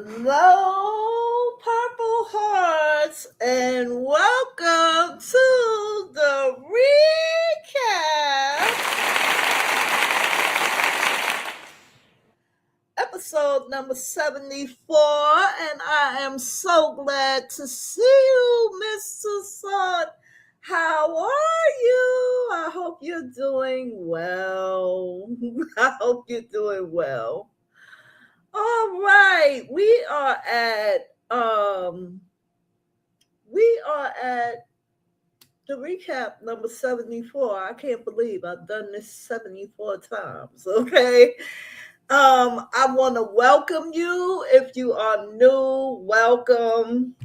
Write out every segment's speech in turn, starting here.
Hello, Purple Hearts, and welcome to the recap. Episode number 74, and I am so glad to see you, Mr. Sun. How are you? I hope you're doing well. I hope you're doing well. All right, we are at the recap number 74. I can't believe I've done this 74 times, okay? I want to welcome you. If you are new, welcome.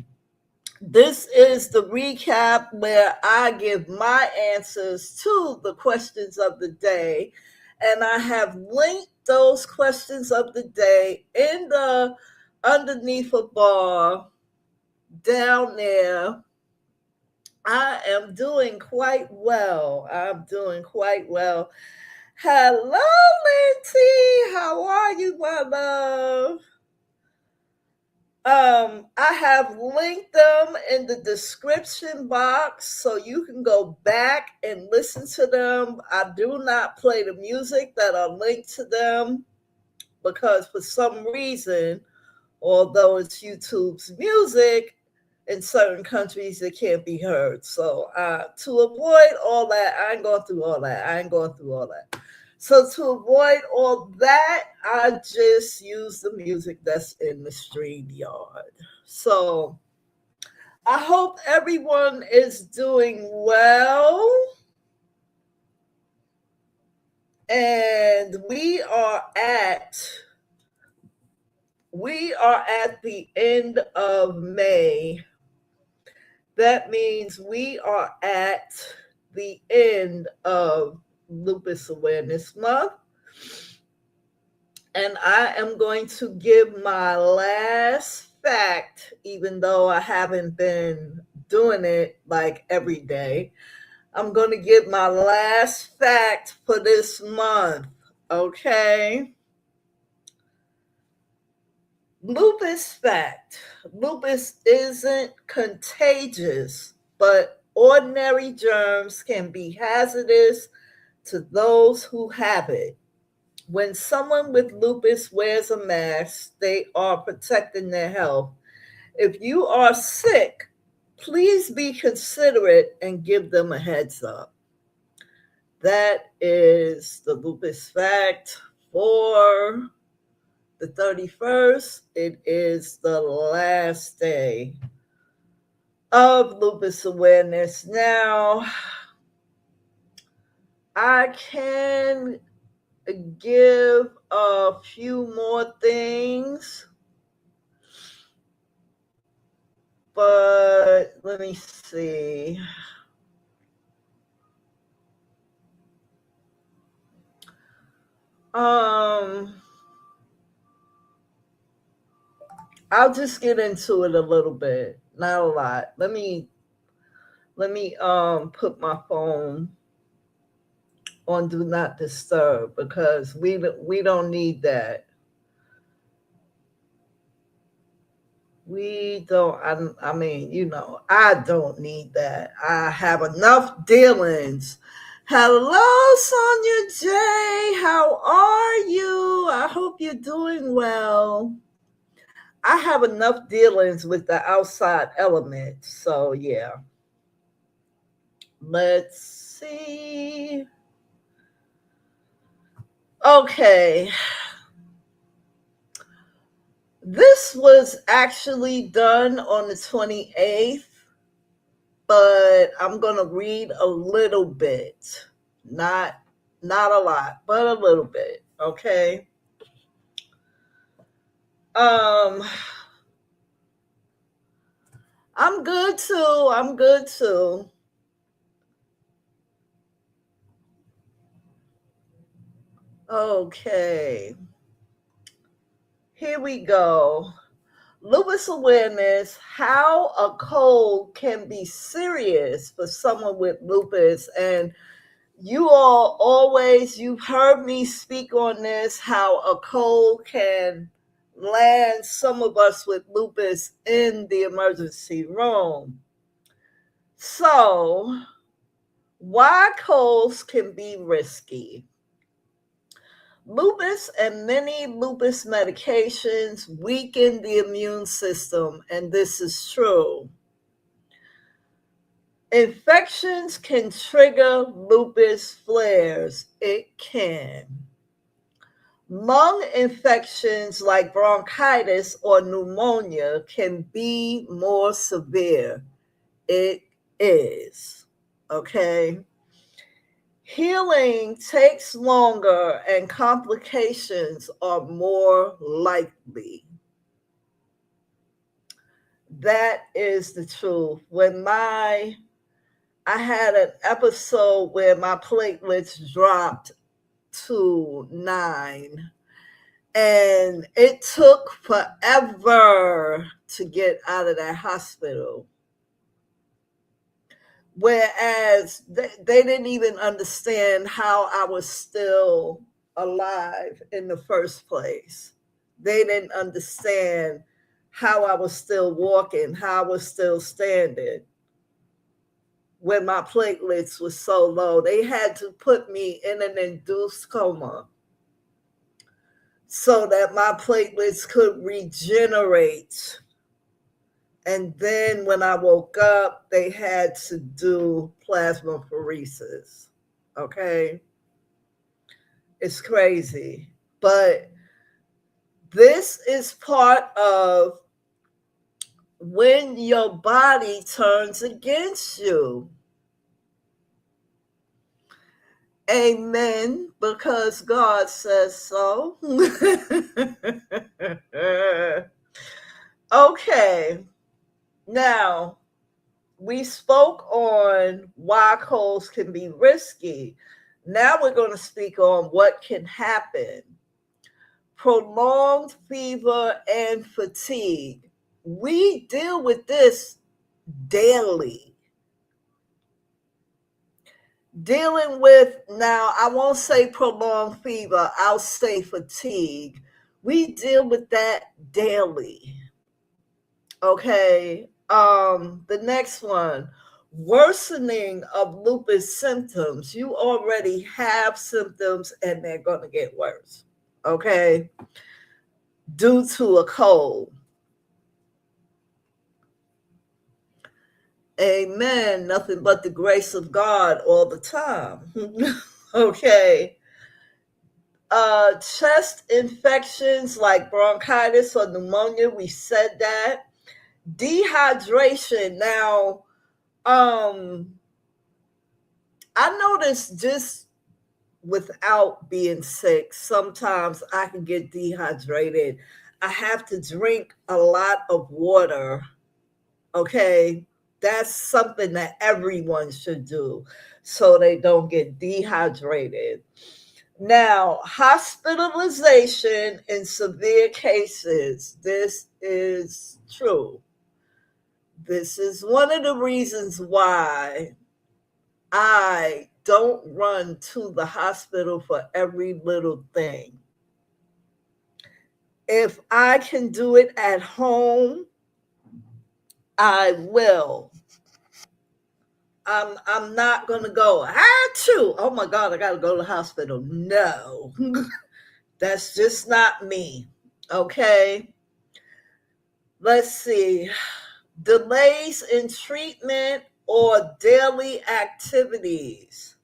This is the recap where I give my answers to the questions of the day. And I have linked those questions of the day in the underneath a bar down there. I am doing quite well. I'm doing quite well. Hello, Lindsay. How are you, my love? I have linked them in the description box so you can go back and listen to them. I do not play the music that are linked to them because for some reason, although it's YouTube's music, in certain countries it can't be heard. So to avoid all that, I ain't going through all that. So to avoid all that, I just use the music that's in the StreamYard. So I hope everyone is doing well. And we are at the end of May. That means we are at the end of Lupus Awareness Month. And I am going to give my last fact, even though I haven't been doing it like every day. I'm going to give my last fact for this month, okay? Lupus fact. Lupus isn't contagious, but ordinary germs can be hazardous to those who have it. When someone with lupus wears a mask, they are protecting their health. If you are sick, please be considerate and give them a heads up. That is the lupus fact for the 31st. It is the last day of lupus awareness. Now, I can give a few more things, but let me see. I'll just get into it a little bit, not a lot. Let me put my phone on do not disturb because we don't need that. We don't. I mean, I don't need that. I have enough dealings. Hello, Sonia J. How are you? I hope you're doing well. I have enough dealings with the outside elements. So, yeah. Let's see. Okay. This was actually done on the 28th, but I'm going to read a little bit. Not a lot, but a little bit, okay? I'm good too. Okay. Here we go. Lupus awareness, how a cold can be serious for someone with lupus. And you all you've heard me speak on this, how a cold can land some of us with lupus in the emergency room. So, why colds can be risky? Lupus and many lupus medications weaken the immune system, and this is true. Infections can trigger lupus flares. It can. Lung infections like bronchitis or pneumonia can be more severe. It is. Okay. Healing takes longer and complications are more likely. That is the truth. I had an episode where my platelets dropped to 9, and it took forever to get out of that hospital. Whereas they didn't even understand how I was still alive in the first place. They didn't understand how I was still walking, how I was still standing when my platelets were so low. They had to put me in an induced coma so that my platelets could regenerate. And then when I woke up, they had to do plasmapheresis. Okay? It's crazy. But this is part of when your body turns against you. Amen, because God says so. Okay. Now, we spoke on why colds can be risky. Now we're going to speak on what can happen. Prolonged fever and fatigue. We deal with this daily. Dealing with, now I won't say prolonged fever, I'll say fatigue. We deal with that daily. Okay. The next one, worsening of lupus symptoms. You already have symptoms and they're going to get worse. Okay. Due to a cold. Amen. Nothing but the grace of God all the time. Okay. Chest infections like bronchitis or pneumonia, we said that. Dehydration. Now, I noticed just without being sick, sometimes I can get dehydrated. I have to drink a lot of water. Okay. That's something that everyone should do so they don't get dehydrated. Now, hospitalization in severe cases. This is true. This is one of the reasons why I don't run to the hospital for every little thing. If I can do it at home, I will. I'm not gonna go, achoo, oh my God, I gotta go to the hospital. No. That's just not me. Okay. Let's see. Delays in treatment or daily activities.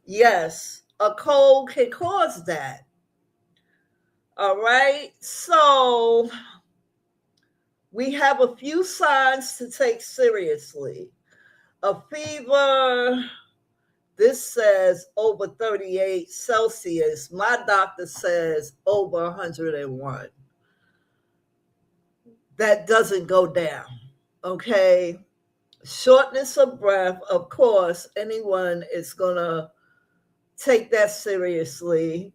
Yes, a cold can cause that. All right. So we have a few signs to take seriously. A fever, this says over 38 Celsius. My doctor says over 101. That doesn't go down. Okay. Shortness of breath, of course, anyone is going to take that seriously.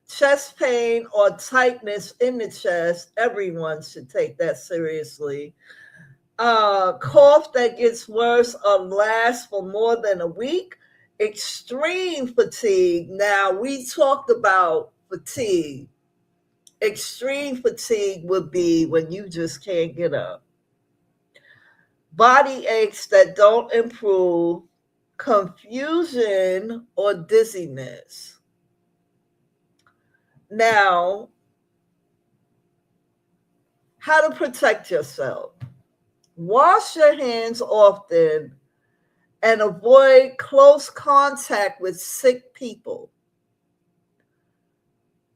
Chest pain or tightness in the chest, everyone should take that seriously. Cough that gets worse or lasts for more than a week. Extreme fatigue. Now, we talked about fatigue. Extreme fatigue would be when you just can't get up. Body aches that don't improve, confusion or dizziness. Now, how to protect yourself. Wash your hands often and avoid close contact with sick people.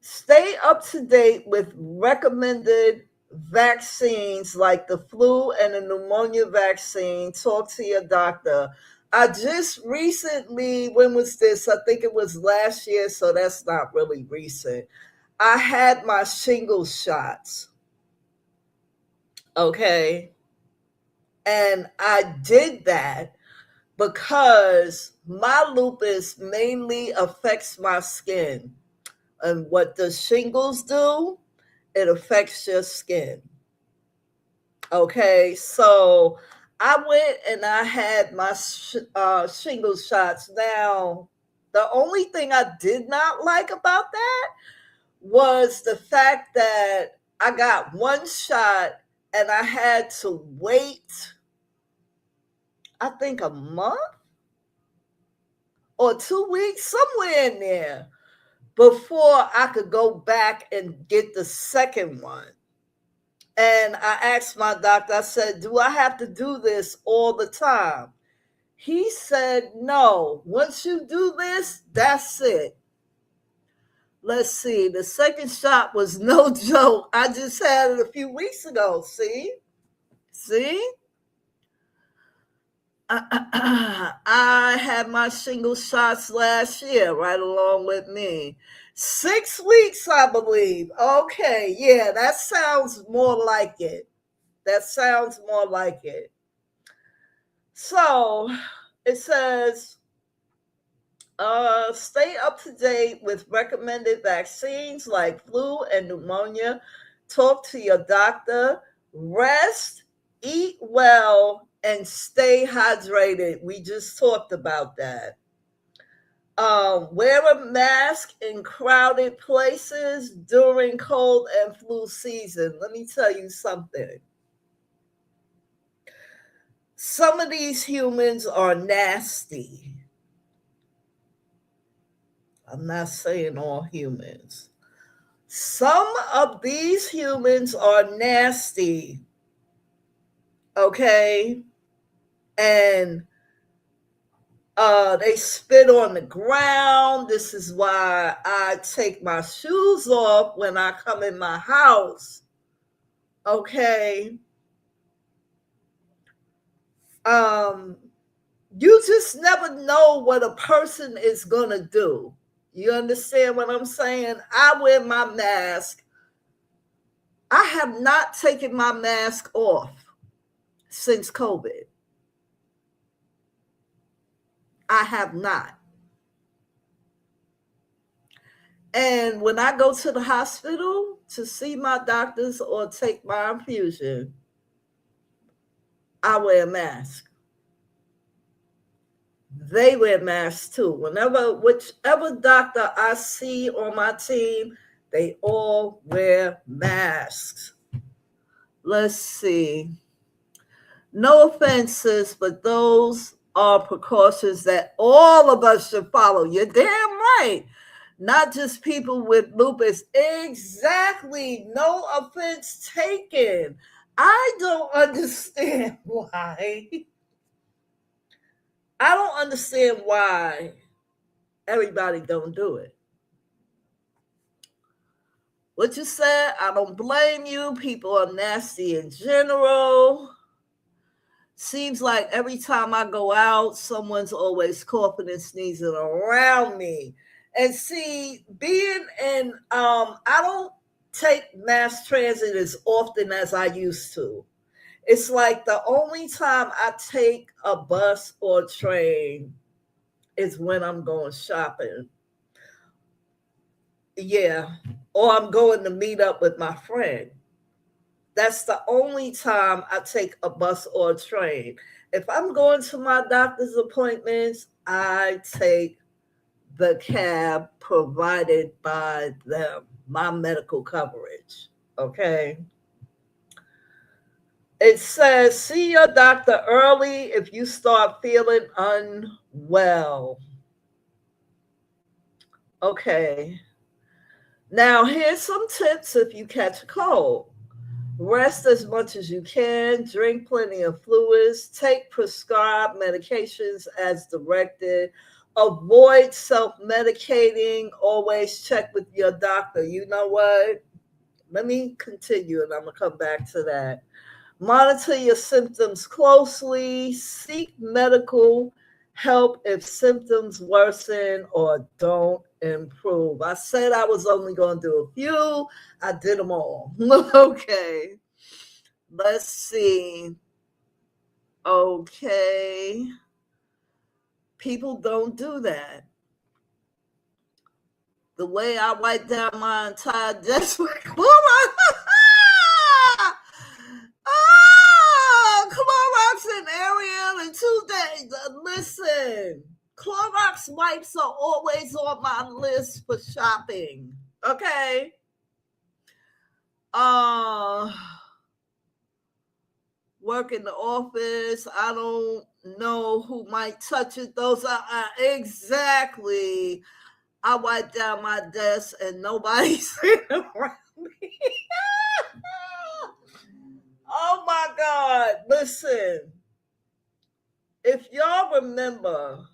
Stay up to date with recommended vaccines like the flu and the pneumonia vaccine. Talk to your doctor. I just recently, when was this? I think it was last year, so that's not really recent. I had my shingles shots. Okay. And I did that because my lupus mainly affects my skin. And what the shingles do, it affects your skin. Okay, so I went and I had my shingles shots. Now, the only thing I did not like about that was the fact that I got one shot and I had to wait, I think, a month or 2 weeks, somewhere in there, before I could go back and get the second one. And I asked my doctor, I said, do I have to do this all the time? He said, no. Once you do this, that's it. Let's see. The second shot was no joke. I just had it a few weeks ago. See? I had my single shots last year, right along with me. 6 weeks, I believe. Okay, yeah, that sounds more like it. That sounds more like it. So it says, stay up to date with recommended vaccines like flu and pneumonia. Talk to your doctor. Rest, eat well, and stay hydrated. We just talked about that. Wear a mask in crowded places during cold and flu season. Let me tell you something. Some of these humans are nasty. I'm not saying all humans. Some of these humans are nasty. Okay? And they spit on the ground. This is why I take my shoes off when I come in my house. Okay? You just never know what a person is going to do. You understand what I'm saying? I wear my mask. I have not taken my mask off since COVID. I have not. And when I go to the hospital to see my doctors or take my infusion, I wear a mask. They wear masks too. Whichever doctor I see on my team, they all wear masks. Let's see. No offenses, but those are precautions that all of us should follow. You're damn right. Not just people with lupus. Exactly. No offense taken. I don't understand why. I don't understand why everybody don't do it. What you said, I don't blame you. People are nasty in general. Seems like every time I go out, someone's always coughing and sneezing around me. And see, being in, I don't take mass transit as often as I used to. It's like the only time I take a bus or train is when I'm going shopping. Yeah. Or I'm going to meet up with my friend. That's the only time I take a bus or a train. If I'm going to my doctor's appointments, I take the cab provided by them. my medical coverage. Okay. It says, see your doctor early if you start feeling unwell. Okay. Now, here's some tips if you catch a cold. Rest as much as you can, drink plenty of fluids, take prescribed medications as directed, avoid self medicating, always check with your doctor. You know what? Let me continue and I'm going to come back to that. Monitor your symptoms closely, seek medical help if symptoms worsen or don't improve. I said I was only going to do a few, I did them all. Okay, let's see. Okay, people don't do that. The way I wipe down my entire desk with Clorox. Clorox and Ariel in 2 days. Listen, Clorox wipes are always on my list for shopping. Okay. Work in the office. I don't know who might touch it. Those are exactly. I wipe down my desk and nobody's sitting around me. Oh my God. Listen, if y'all remember,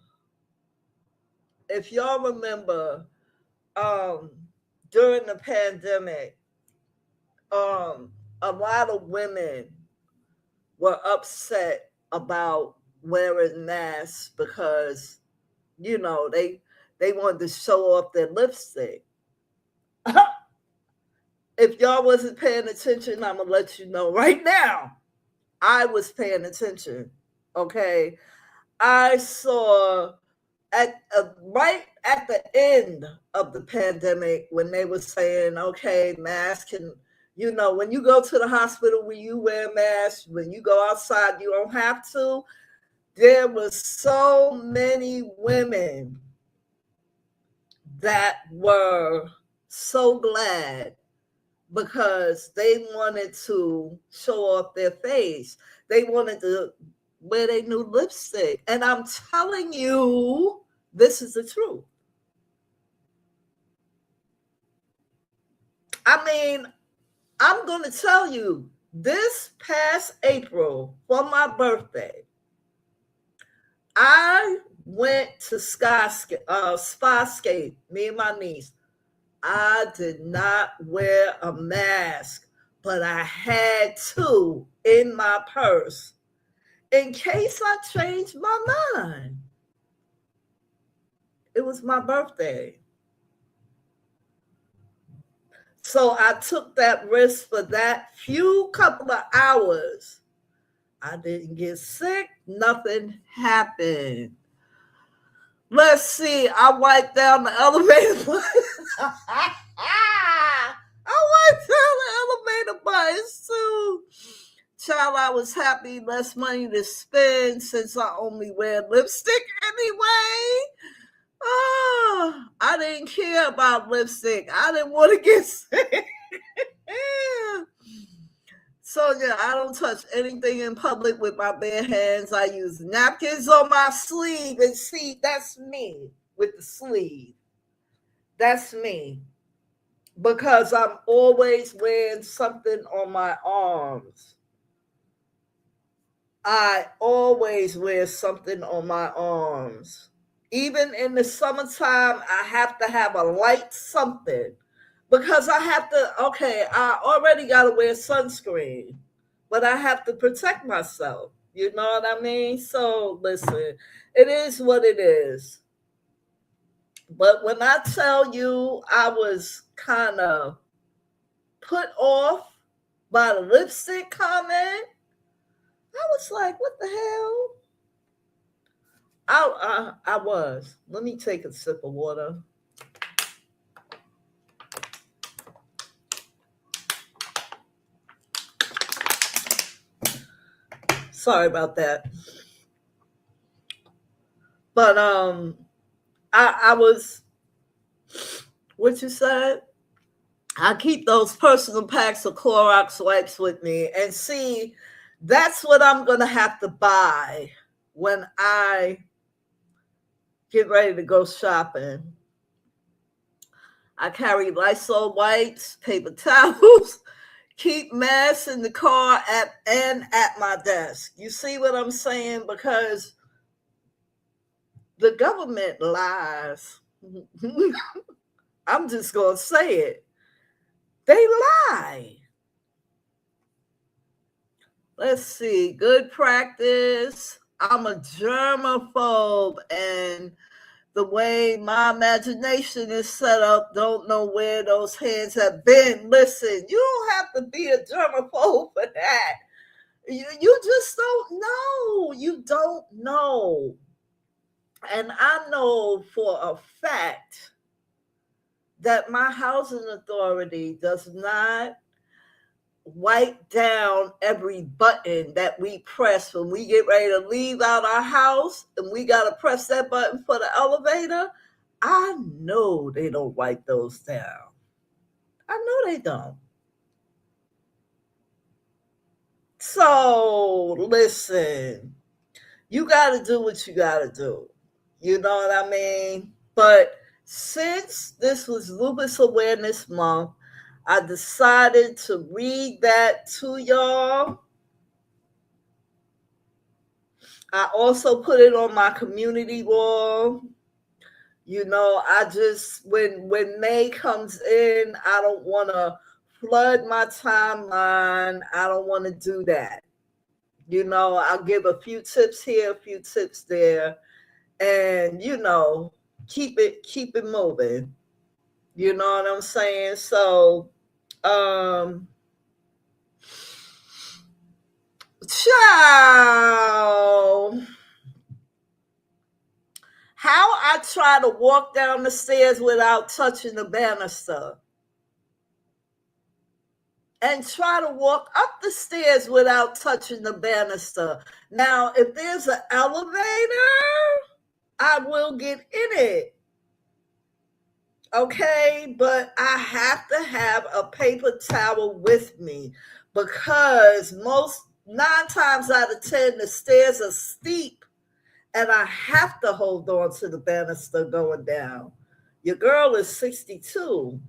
during the pandemic, a lot of women were upset about wearing masks because, you know, they wanted to show off their lipstick. If y'all wasn't paying attention, I'm gonna let you know right now. I was paying attention. Okay, I saw right at the end of the pandemic when they were saying, okay, mask can, you know, when you go to the hospital, when you wear masks, when you go outside, you don't have to. There was so many women that were so glad because they wanted to show off their face. They wanted to wear their new lipstick. And I'm telling you, this is the truth. I mean, I'm going to tell you, this past April for my birthday, I went to Spa Skate, me and my niece. I did not wear a mask, but I had two in my purse in case I changed my mind. It was my birthday. So I took that risk for that few couple of hours. I didn't get sick. Nothing happened. Let's see. I wiped down the elevator buttons. I wiped down the elevator buttons too. Child, I was happy. Less money to spend since I only wear lipstick anyway. Oh, I didn't care about lipstick. I didn't want to get sick. So yeah, I don't touch anything in public with my bare hands. I use napkins on my sleeve, and see, that's me with the sleeve. That's me. Because I'm always wearing something on my arms. I always wear something on my arms. Even in the summertime, I have to have a light something because I have to, okay, I already got to wear sunscreen, but I have to protect myself. You know what I mean? So listen, it is what it is. But when I tell you I was kind of put off by the lipstick comment, I was like, what the hell? I was. Let me take a sip of water. Sorry about that. But I was, what you said? I keep those personal packs of Clorox wipes with me. And see, that's what I'm going to have to buy when I get ready to go shopping. I carry Lysol wipes, paper towels, keep masks in the car and at my desk. You see what I'm saying? Because the government lies. I'm just going to say it. They lie. Let's see. Good practice. I'm a germaphobe, and the way my imagination is set up, don't know where those hands have been. Listen, you don't have to be a germaphobe for that. You just don't know. You don't know. And I know for a fact that my housing authority does not wipe down every button that we press when we get ready to leave out our house and we got to press that button for the elevator. I know they don't wipe those down. I know they don't. So listen, you got to do what you got to do. You know what I mean? But since this was Lupus Awareness Month, I decided to read that to y'all. I also put it on my community wall. You know, I just when May comes in, I don't want to flood my timeline. I don't want to do that. You know, I'll give a few tips here, a few tips there, and keep it moving. You know what I'm saying? So, ciao. How I try to walk down the stairs without touching the banister. And try to walk up the stairs without touching the banister. Now, if there's an elevator, I will get in it. Okay, but I have to have a paper towel with me because 9 times out of 10, the stairs are steep and I have to hold on to the banister going down. Your girl is 62.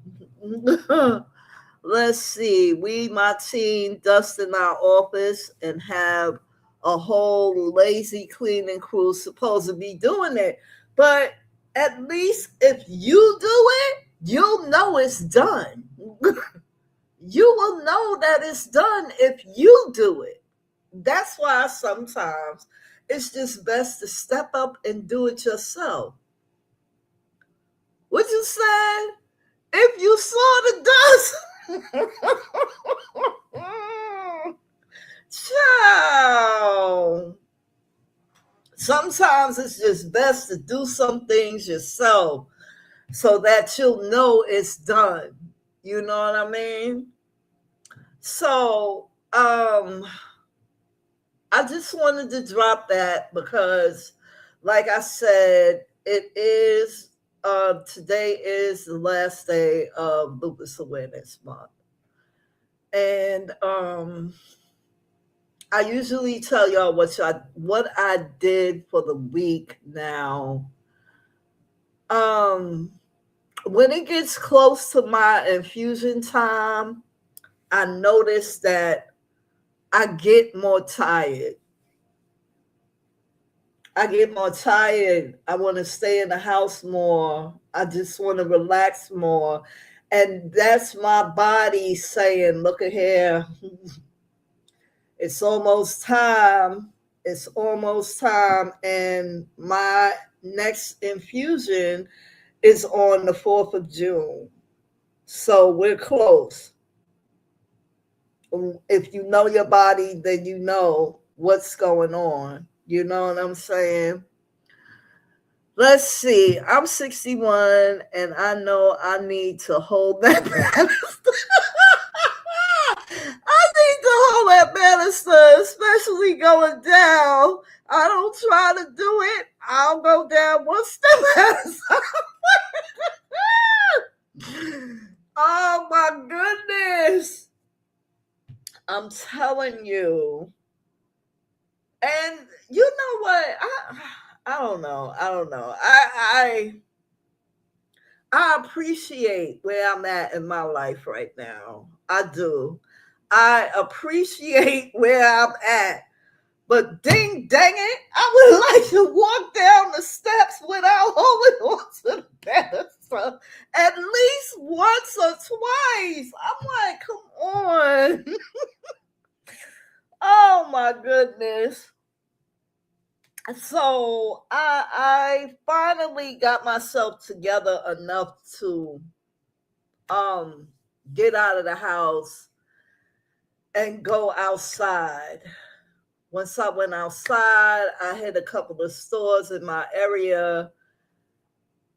Let's see. My team, dust in our office and have a whole lazy cleaning crew supposed to be doing it. But at least if you do it, you'll know it's done. You will know that it's done if you do it. That's why sometimes it's just best to step up and do it yourself. What you said? If you saw the dust. Ciao. Sometimes it's just best to do some things yourself so that you'll know it's done. You know what I mean? So, I just wanted to drop that because, like I said, it is today is the last day of Lupus Awareness Month. And I usually tell y'all what I did for the week now. When it gets close to my infusion time, I notice that I get more tired. I want to stay in the house more. I just want to relax more. And that's my body saying, look at here. It's almost time. It's almost time. And my next infusion is on the 4th of June. So we're close. If you know your body, then you know what's going on. You know what I'm saying? Let's see. I'm 61 and I know I need to hold that banister. I need to hold that banister, especially going down. I don't try to do it. I'll go down one step at a time. Oh my goodness. I'm telling you. And you know what? I don't know. I don't know. I appreciate where I'm at in my life right now. I do. I appreciate where I'm at. But ding dang it, I would like to walk down the steps without holding on to the banister at least once or twice. I'm like, come on. Oh my goodness. So I finally got myself together enough to um get out of the house and go outside. Once I went outside, I hit a couple of stores in my area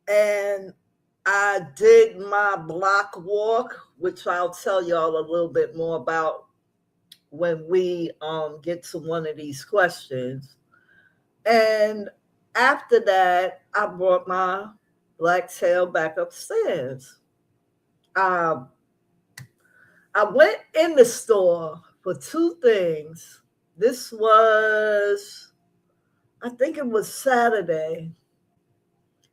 and I did my block walk, which I'll tell y'all a little bit more about when we get to one of these questions. And after that, I brought my black tail back upstairs. Um, I went in the store for two things. This was, I think it was Saturday,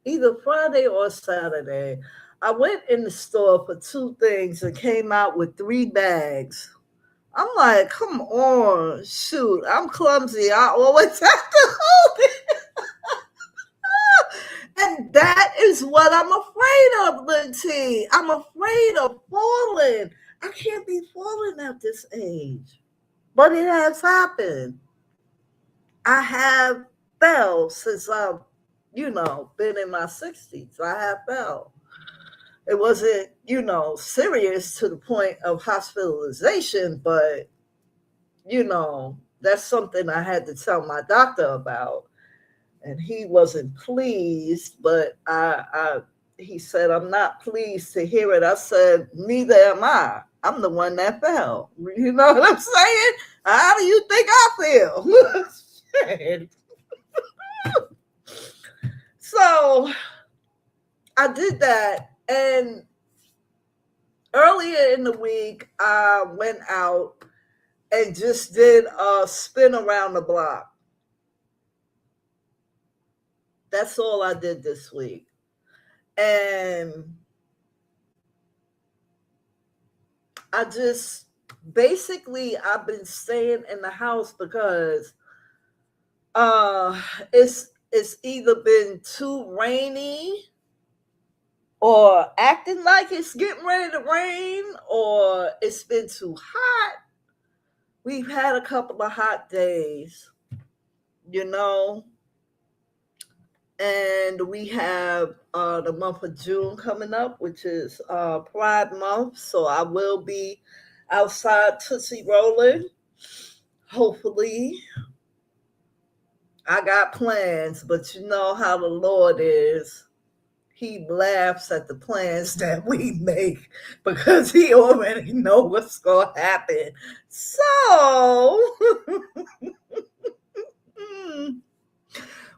either Friday or Saturday. I went in the store for two things and came out with three bags. I'm like, come on, shoot, I'm clumsy. I always have to hold it. And that is what I'm afraid of, Linty. I'm afraid of falling. I can't be falling at this age. But it has happened. I have fell since I've, been in my 60s. I have fell. It wasn't, serious to the point of hospitalization, but, that's something I had to tell my doctor about. And he wasn't pleased, but he said, I'm not pleased to hear it. I said, neither am I. I'm the one that fell. You know what I'm saying? How do you think I feel? So I did that. And earlier in the week, I went out and just did a spin around the block. That's all I did this week. And I just basically I've been staying in the house because uh it's either been too rainy or acting like it's getting ready to rain, or it's been too hot. We've had a couple of hot days, you know, and we have the month of June coming up, which is Pride Month. So I will be outside Tootsie Rolling. Hopefully, I got plans, but you know how the Lord is. He laughs at the plans that we make because he already know what's going to happen. So,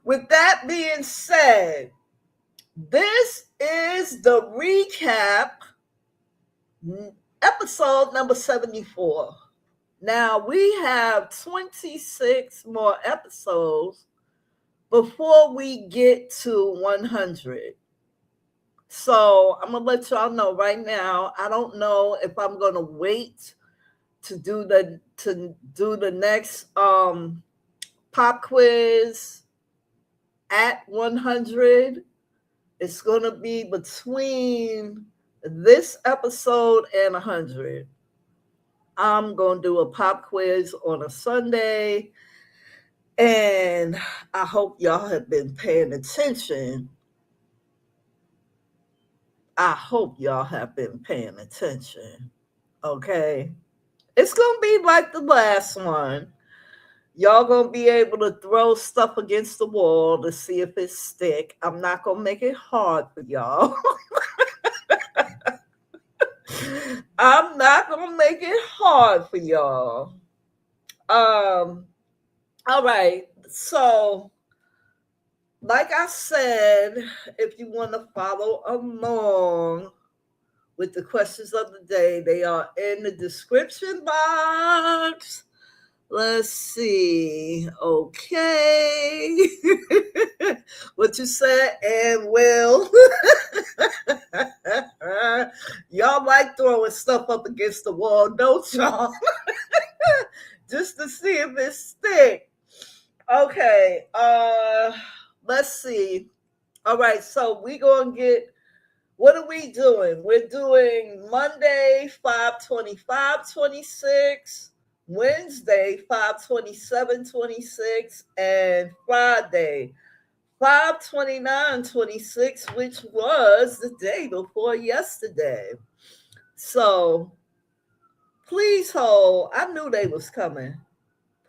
with that being said, this is the recap episode number 74. Now we have 26 more episodes before we get to 100. So I'm gonna let y'all know right now. I don't know if I'm gonna wait to do the next pop quiz at 100. It's gonna be between this episode and 100. I'm gonna do a pop quiz on a Sunday, and I hope y'all have been paying attention. I hope y'all have been paying attention. Okay. It's gonna be like the last one. Y'all gonna be able to throw stuff against the wall to see if it stick. I'm not gonna make it hard for y'all. I'm not gonna make it hard for y'all. All right. So, like I said, if you want to follow along with the questions of the day. They are in the description box. Let's see. Okay. What you said, and Will. Y'all like throwing stuff up against the wall, don't y'all? Just to see if it stick. Okay. Let's see. All right, so we gonna get, what are we doing? We're doing Monday 5/25/26, Wednesday 5/27/26, and Friday 5/29/26, which was the day before yesterday. So please hold. I knew they was coming.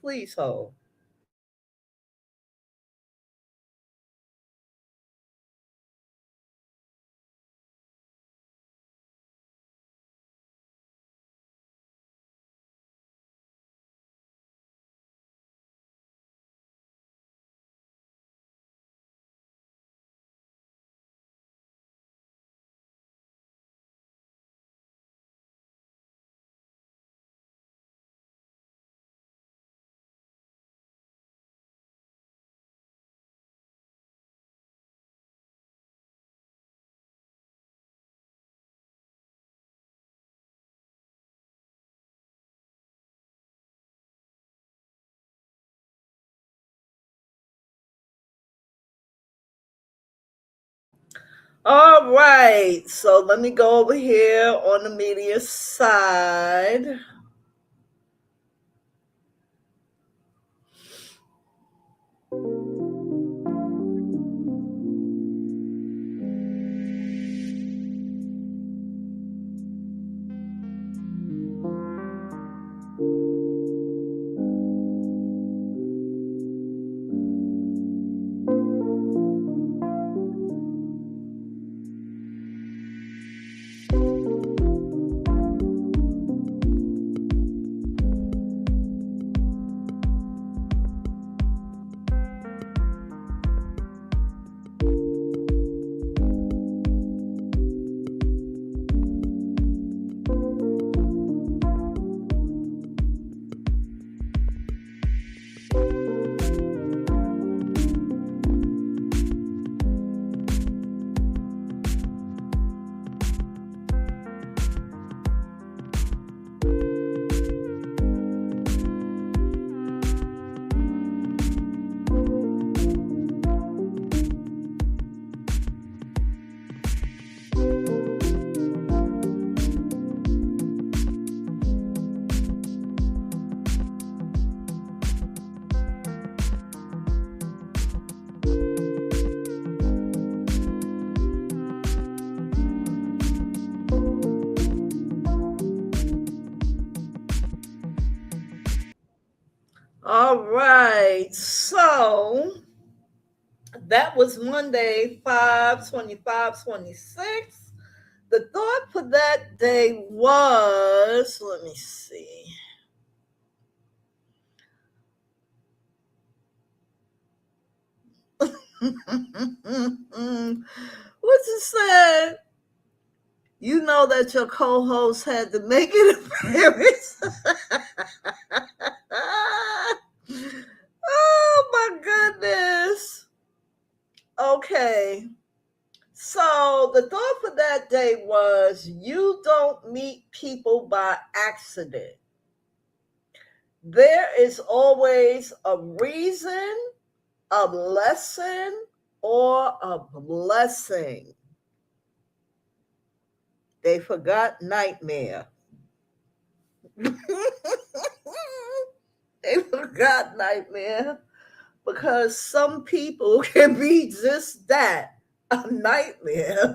Please hold. All right, so let me go over here on the media side. All right, so that was Monday 5/25/26. The thought for that day was, let me see. What's it said? You know that your co-host had to make an appearance. Oh my goodness. Okay. So the thought for that day was, you don't meet people by accident. There is always a reason, a lesson, or a blessing. They forgot nightmare. They forgot nightmare because some people can be just that, a nightmare.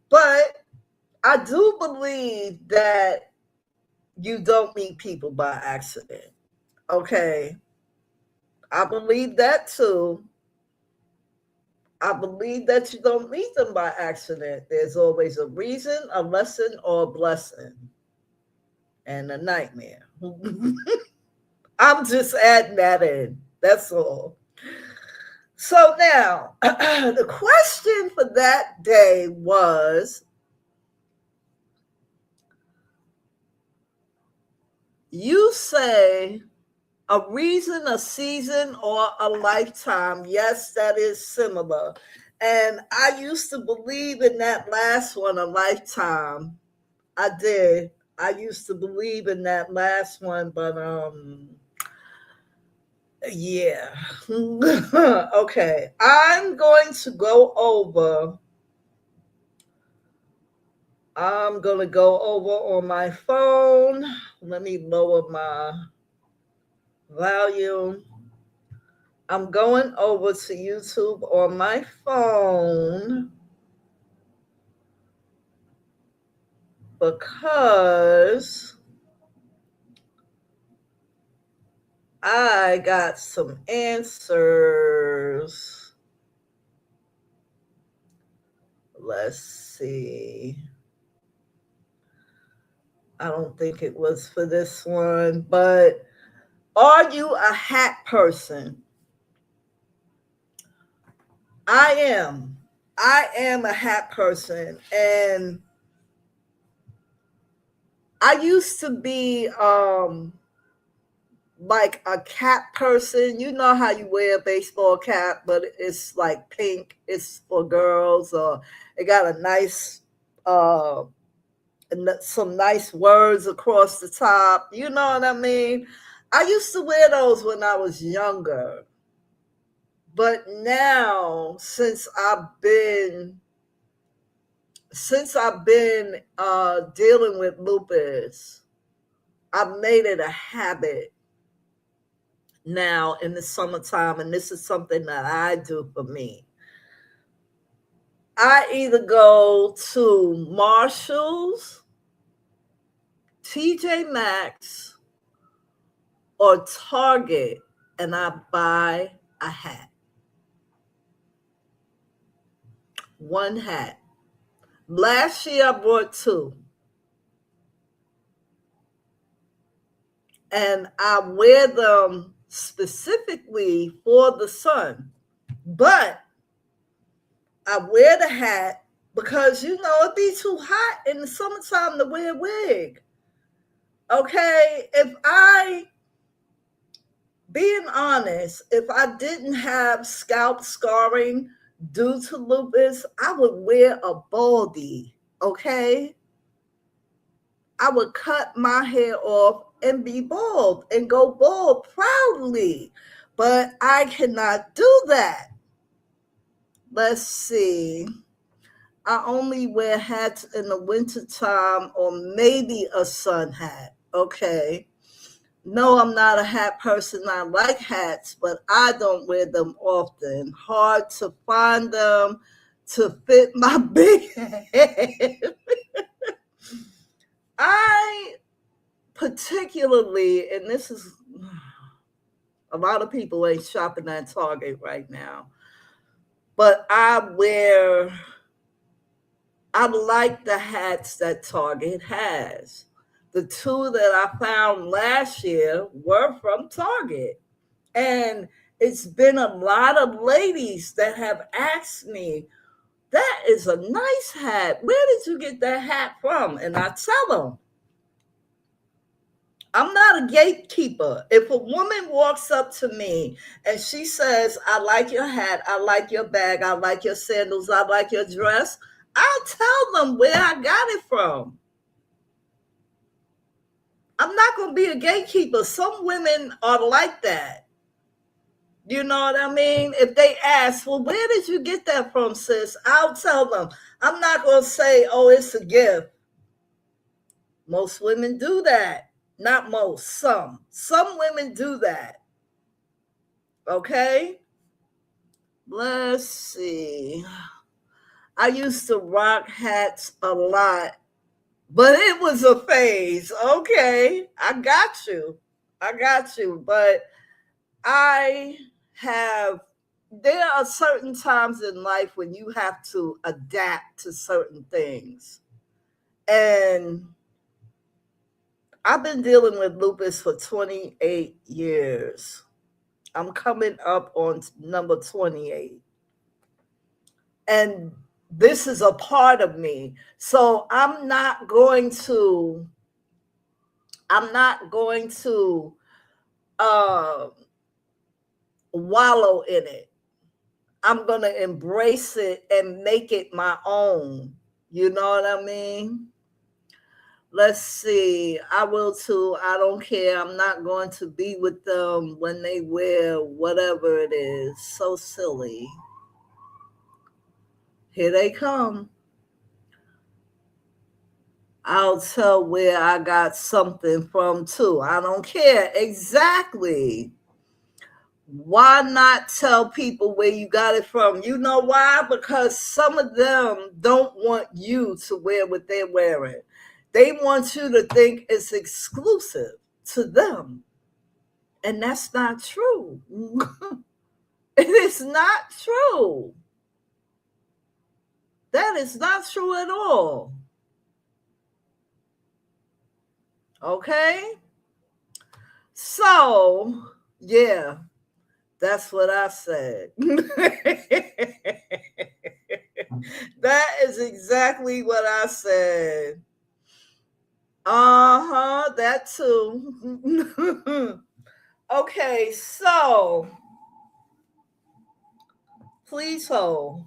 But I do believe that you don't meet people by accident. Okay. I believe that too. I believe that you don't meet them by accident. There's always a reason, a lesson, or a blessing, and a nightmare. I'm just adding that in. That's all. So now, the question for that day was, You say a reason, a season, or a lifetime. Yes, that is similar. And I used to believe in that last one, a lifetime. I did. I used to believe in that last one, but yeah. Okay. I'm going to go over on my phone. Let me lower my volume. I'm going over to YouTube on my phone because I got some answers. Let's see. I don't think it was for this one, but are you a hat person? I am. I am a hat person. And I used to be like a cap person. You know how you wear a baseball cap, but it's like pink. It's for girls, or it got a nice some nice words across the top. You know what I mean? I used to wear those when I was younger. But now since I've been dealing with lupus, I've made it a habit now in the summertime, and this is something that I do for me. I either go to Marshall's, TJ Maxx, or Target, and I buy a hat. One hat. Last year I bought two. And I wear them specifically for the sun. But I wear the hat because it'd be too hot in the summertime to wear a wig. Okay, being honest, if I didn't have scalp scarring due to lupus, I would wear a baldy. Okay, I would cut my hair off and be bald and go bald proudly. But I cannot do that. Let's see. I only wear hats in the wintertime or maybe a sun hat. Okay. No, I'm not a hat person. I like hats, but I don't wear them often. Hard to find them to fit my big head. I particularly, and this is a lot of people ain't shopping at Target right now, but I like the hats that Target has. The two that I found last year were from Target. And it's been a lot of ladies that have asked me, that is a nice hat. Where did you get that hat from? And I tell them, I'm not a gatekeeper. If a woman walks up to me and she says, I like your hat, I like your bag, I like your sandals, I like your dress, I'll tell them where I got it from. I'm not going to be a gatekeeper. Some women are like that. You know what I mean? If they ask, well, where did you get that from, sis? I'll tell them. I'm not going to say, oh, it's a gift. Most women do that. Not most, some. Some women do that. Okay? Let's see. I used to rock hats a lot, but it was a phase. Okay, I got you. But I have, there are certain times in life when you have to adapt to certain things. And I've been dealing with lupus for 28 years. I'm coming up on number 28. And this is a part of me. So I'm not going to I'm not going to wallow in it. I'm going to embrace it and make it my own. You know what I mean? Let's see. I will too. I don't care. I'm not going to be with them when they wear whatever it is. So silly. Here they come. I'll tell where I got something from too. I don't care. Exactly. Why not tell people where you got it from? You know why? Because some of them don't want you to wear what they're wearing. They want you to think it's exclusive to them. And that's not true. It is not true. That is not true at all. Okay? So, yeah, that's what I said. That is exactly what I said. That too. Okay, so please hold.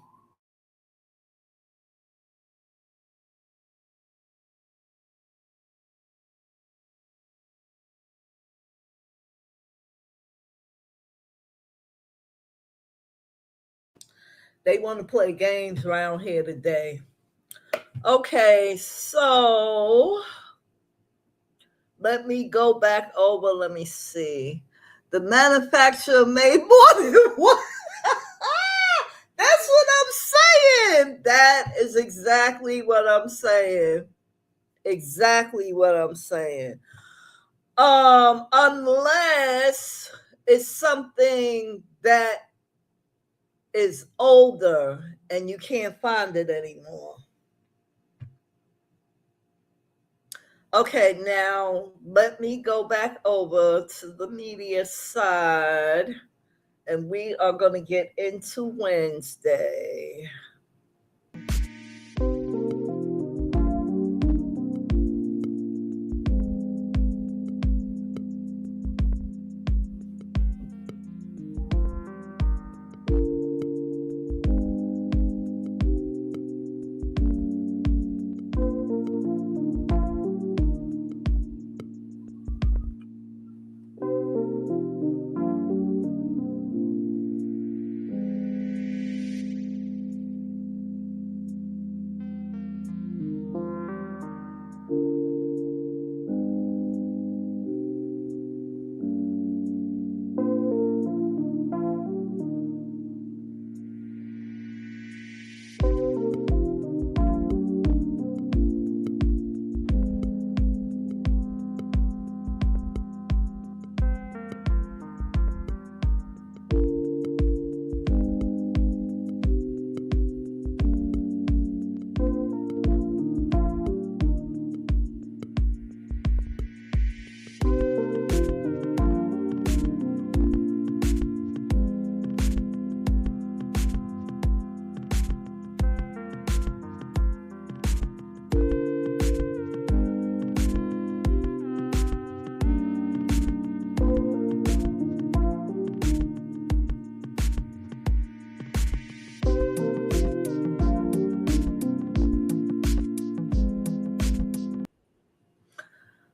They want to play games around here today. Okay, so let me go back over. Let me see. The manufacturer made more than one. That's what I'm saying. That is exactly what I'm saying. Exactly what I'm saying. Unless it's something that is older and you can't find it anymore. Okay, now let me go back over to the media side and we are going to get into Wednesday.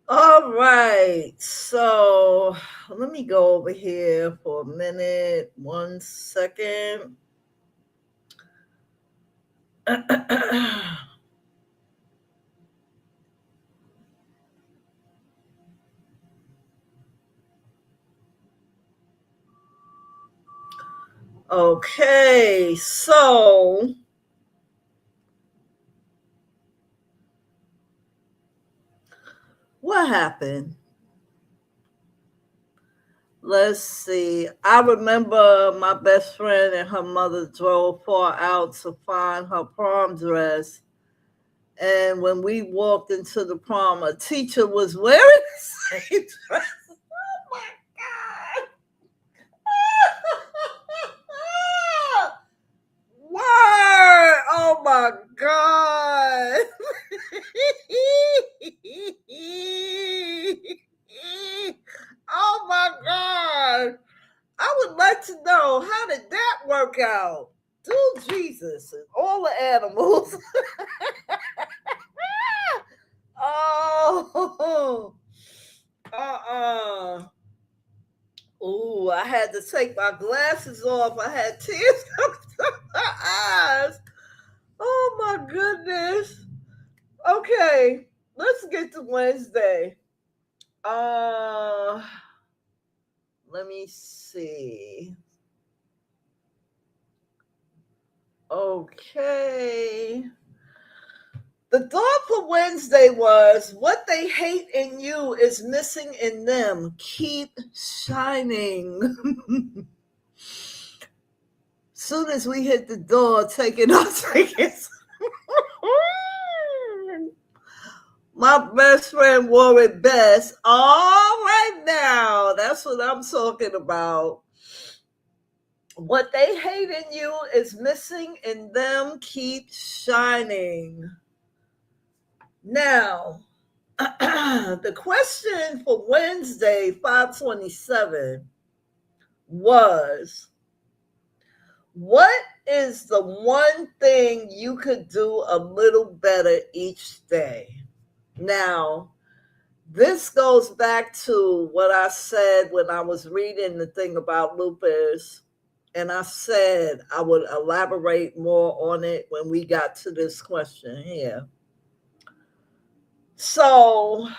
All right, so let me go over here for a minute. 1 second. Okay, so what happened? Let's see. I remember my best friend and her mother drove far out to find her prom dress. And when we walked into the prom, a teacher was wearing the same dress. Oh my God. Word! Oh my God! I would like to know, how did that work out? Dude, Jesus, and all the animals. Oh, uh-uh. Ooh, I had to take my glasses off. I had tears coming from my eyes. Oh my goodness. Okay, let's get to Wednesday. Uh, let me see. Okay. The thought for Wednesday was, what they hate in you is missing in them. Keep shining. Soon as we hit the door, taking our tickets. My best friend wore it best. All right now. That's what I'm talking about. What they hate in you is missing in them. Keep shining. Now, the question for Wednesday, 527, was, what is the one thing you could do a little better each day? Now, this goes back to what I said when I was reading the thing about lupus, and I said I would elaborate more on it when we got to this question here. So,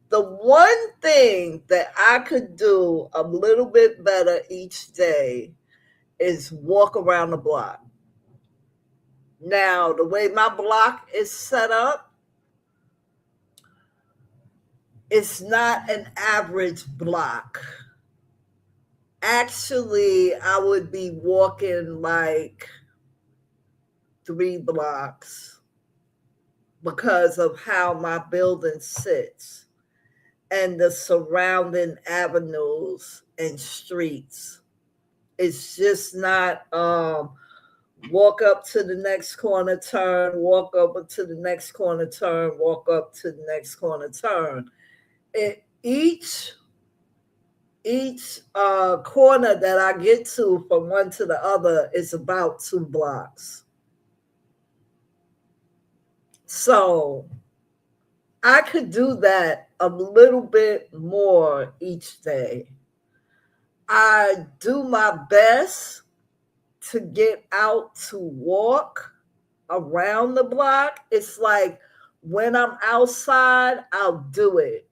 the one thing that I could do a little bit better each day is walk around the block. Now, the way my block is set up, it's not an average block. Actually, I would be walking like 3 blocks because of how my building sits and the surrounding avenues and streets. It's just not walk up to the next corner, turn, walk up to the next corner, turn, walk up to the next corner, turn. Each corner that I get to from one to the other is about 2 blocks. So I could do that a little bit more each day. I do my best to get out to walk around the block. It's like when I'm outside, I'll do it,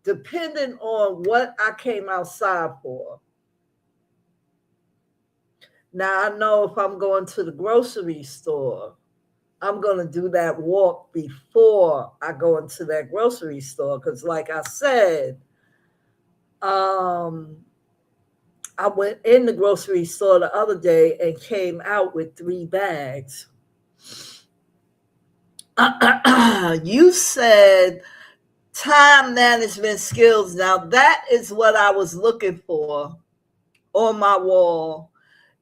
depending on what I came outside for. Now, I know if I'm going to the grocery store, I'm going to do that walk before I go into that grocery store. Because, like I said, I went in the grocery store the other day and came out with 3 bags. You said time management skills. Now, that is what I was looking for on my wall.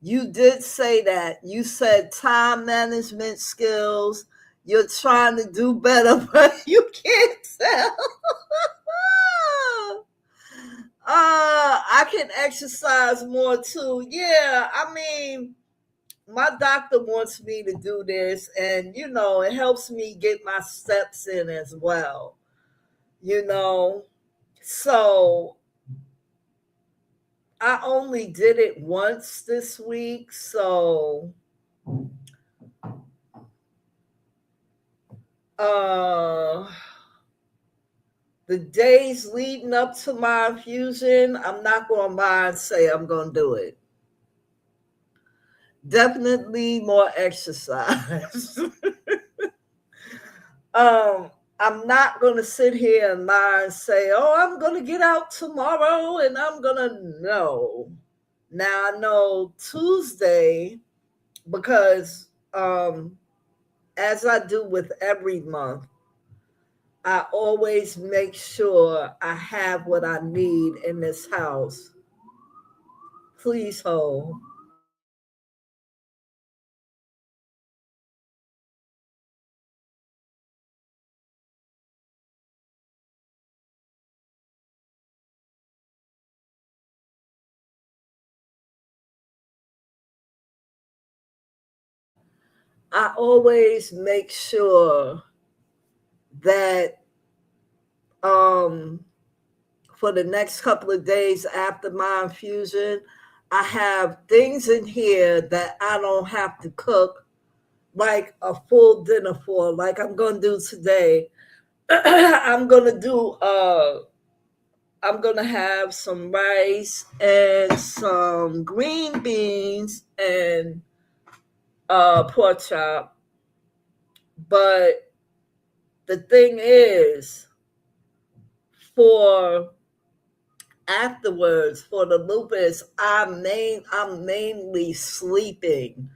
You did say that. You said time management skills. You're trying to do better, but you can't tell. I can exercise more too. Yeah, I mean, my doctor wants me to do this, and it helps me get my steps in as well. You know, so I only did it once this week, so uh the days leading up to my infusion, I'm not going to lie and say I'm going to do it. Definitely more exercise. I'm not going to sit here and lie and say, oh, I'm going to get out tomorrow and I'm going to know. Now I know Tuesday, because as I do with every month, I always make sure I have what I need in this house. Please hold. I always make sure that for the next couple of days after my infusion, I have things in here that I don't have to cook like a full dinner for, like I'm gonna do today. I'm gonna do I'm gonna have some rice and some green beans and pork chop. But the thing is, for afterwards, for the lupus, I'm mainly sleeping.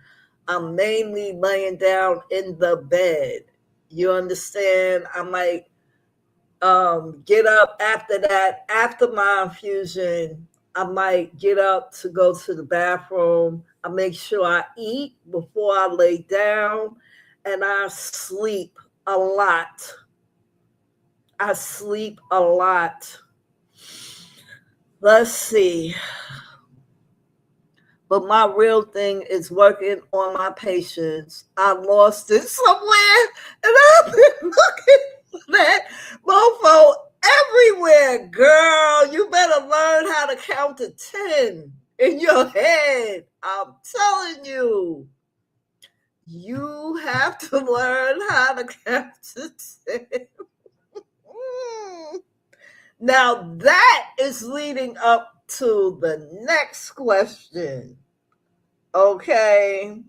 I'm mainly laying down in the bed. You understand? I might get up after that, after my infusion. I might get up to go to the bathroom. I make sure I eat before I lay down, and I sleep a lot. I sleep a lot. Let's see. But my real thing is working on my patience. I lost it somewhere, and I've been looking for that mofo everywhere. Girl, you better learn how to count to 10 in your head. I'm telling you. You have to learn how to count to 10. Now that is leading up to the next question. Okay.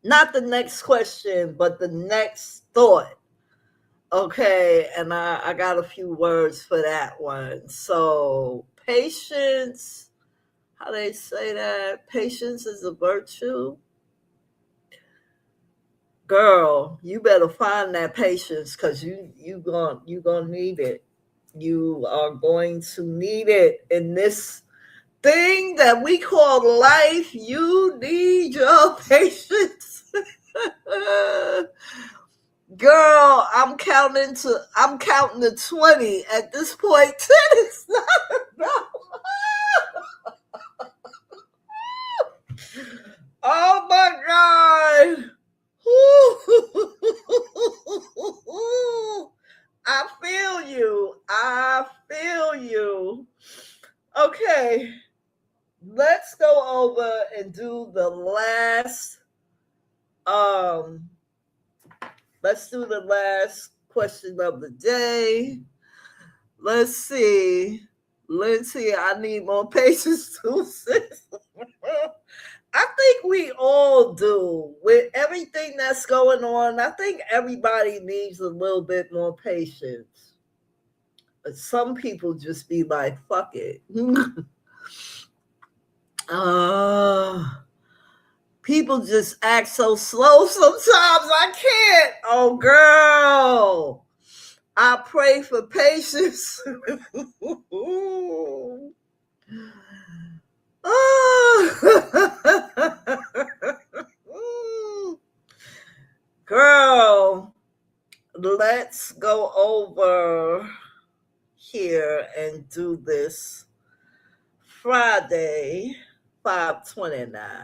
Not the next question, but the next thought. Okay. And I got a few words for that one. So, patience, how they say that? Patience is a virtue. Girl, you better find that patience because you gonna need it. You are going to need it in this thing that we call life. You need your patience. Girl, I'm counting to 20 at this point. 10 is not enough. Oh my God. I feel you. I feel you. Okay. Let's go over and do the last um let's do the last question of the day. Let's see. Lindsay, I need more patience too, sis. I think we all do. With everything that's going on, I think everybody needs a little bit more patience. But some people just be like, fuck it. People just act so slow sometimes. I can't. Oh, girl. I pray for patience. Girl, let's go over here and do this Friday, 5/29.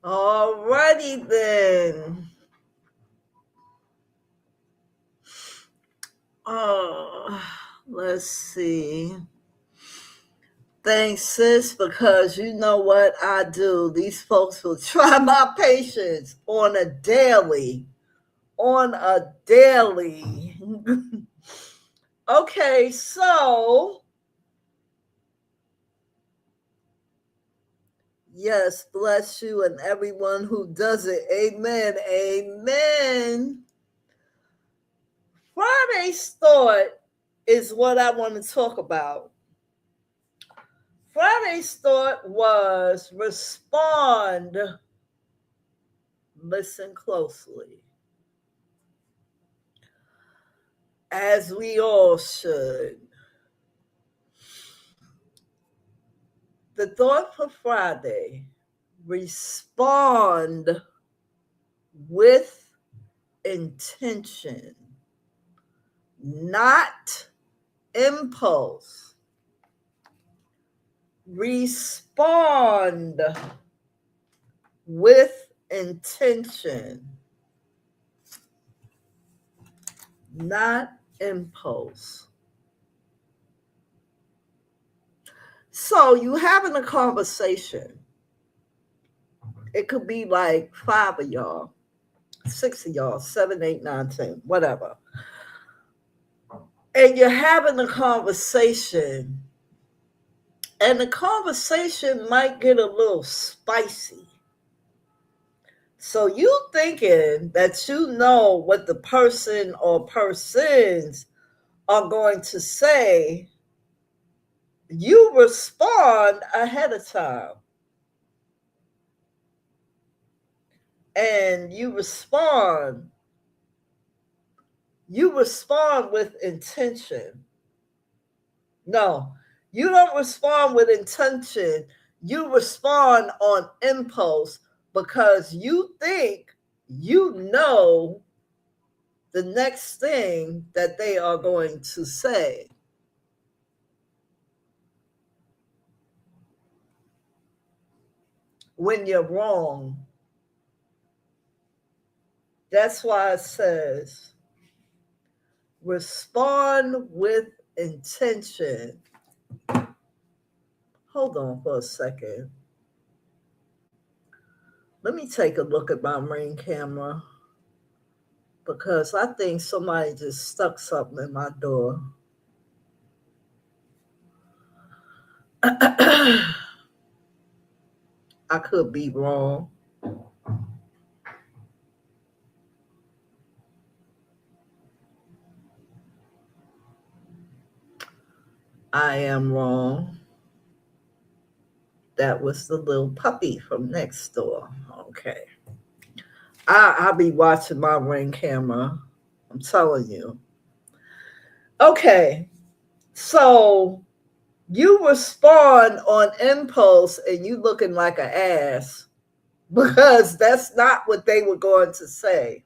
Alrighty then. Oh, Let's see. Thanks, sis, because you know what I do. These folks will try my patience on a daily. On a daily. Okay, so yes, bless you and everyone who does it. Amen. Amen. Friday's thought is what I want to talk about. Friday's thought was respond, listen closely, as we all should. The thought for Friday, respond with intention, not impulse. Respond with intention, not impulse. So you having a conversation. It could be like 5 of y'all, 6 of y'all, 7, 8, 9, 10, whatever. And you're having a conversation, and the conversation might get a little spicy. So you thinking that you know what the person or persons are going to say, you respond ahead of time. And you respond with intention. No, you don't respond with intention. You respond on impulse because you think you know the next thing that they are going to say. When you're wrong. That's why it says respond with intention. Hold on for a second. Let me take a look at my Ring camera because I think somebody just stuck something in my door. I could be wrong. I am wrong. That was the little puppy from next door. Okay. I'll be watching my Ring camera. I'm telling you. Okay. So you respond on impulse and you looking like an ass because that's not what they were going to say.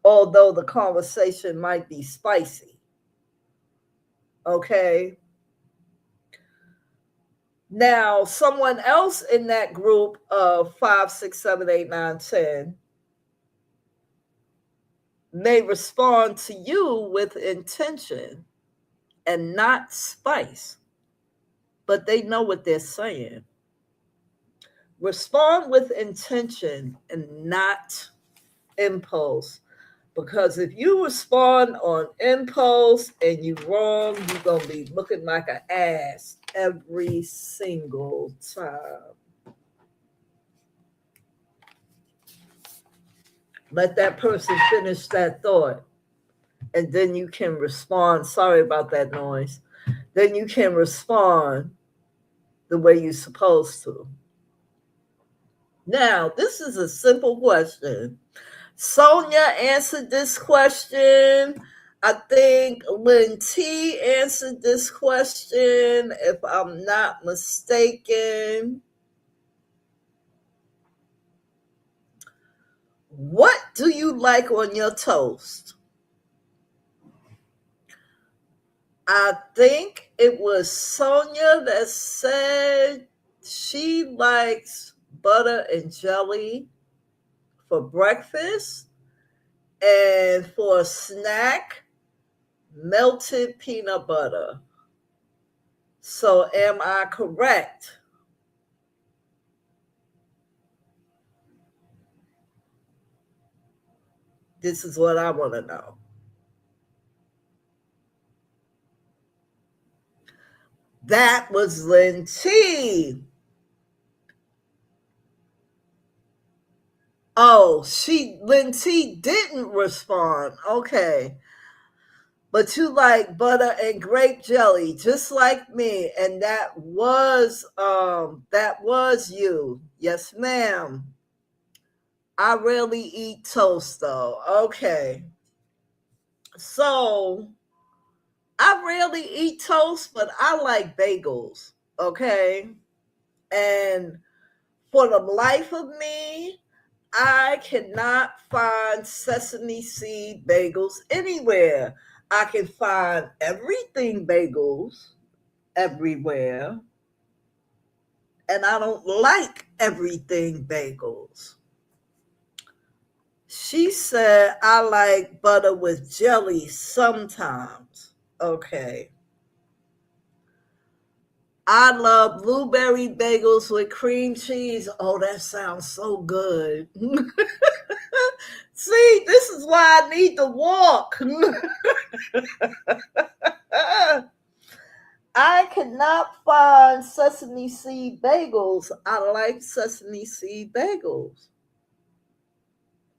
Although the conversation might be spicy. Okay. Now, someone else in that group of 5, 6, 7, 8, 9, 10 may respond to you with intention and not spice, but they know what they're saying. Respond with intention and not impulse. Because if you respond on impulse and you're wrong, you're going to be looking like an ass every single time. Let that person finish that thought. And then you can respond. Sorry about that noise. Then you can respond the way you're supposed to. Now, this is a simple question. Sonia answered this question. I think Lynn T answered this question, if I'm not mistaken. What do you like on your toast? I think it was Sonia that said she likes butter and jelly for breakfast, and for a snack, melted peanut butter. So am I correct? This is what I want to know. That was Lynn T. Oh, Lynn T didn't respond. Okay. But you like butter and grape jelly, just like me. And that was you. Yes, ma'am. I rarely eat toast though. Okay. So I rarely eat toast, but I like bagels. Okay. And for the life of me, I cannot find sesame seed bagels anywhere. I can find everything bagels everywhere, and I don't like everything bagels. She said, I like butter with jelly sometimes. Okay. I love blueberry bagels with cream cheese. Oh, that sounds so good. See, this is why I need to walk. I cannot find sesame seed bagels. I like sesame seed bagels.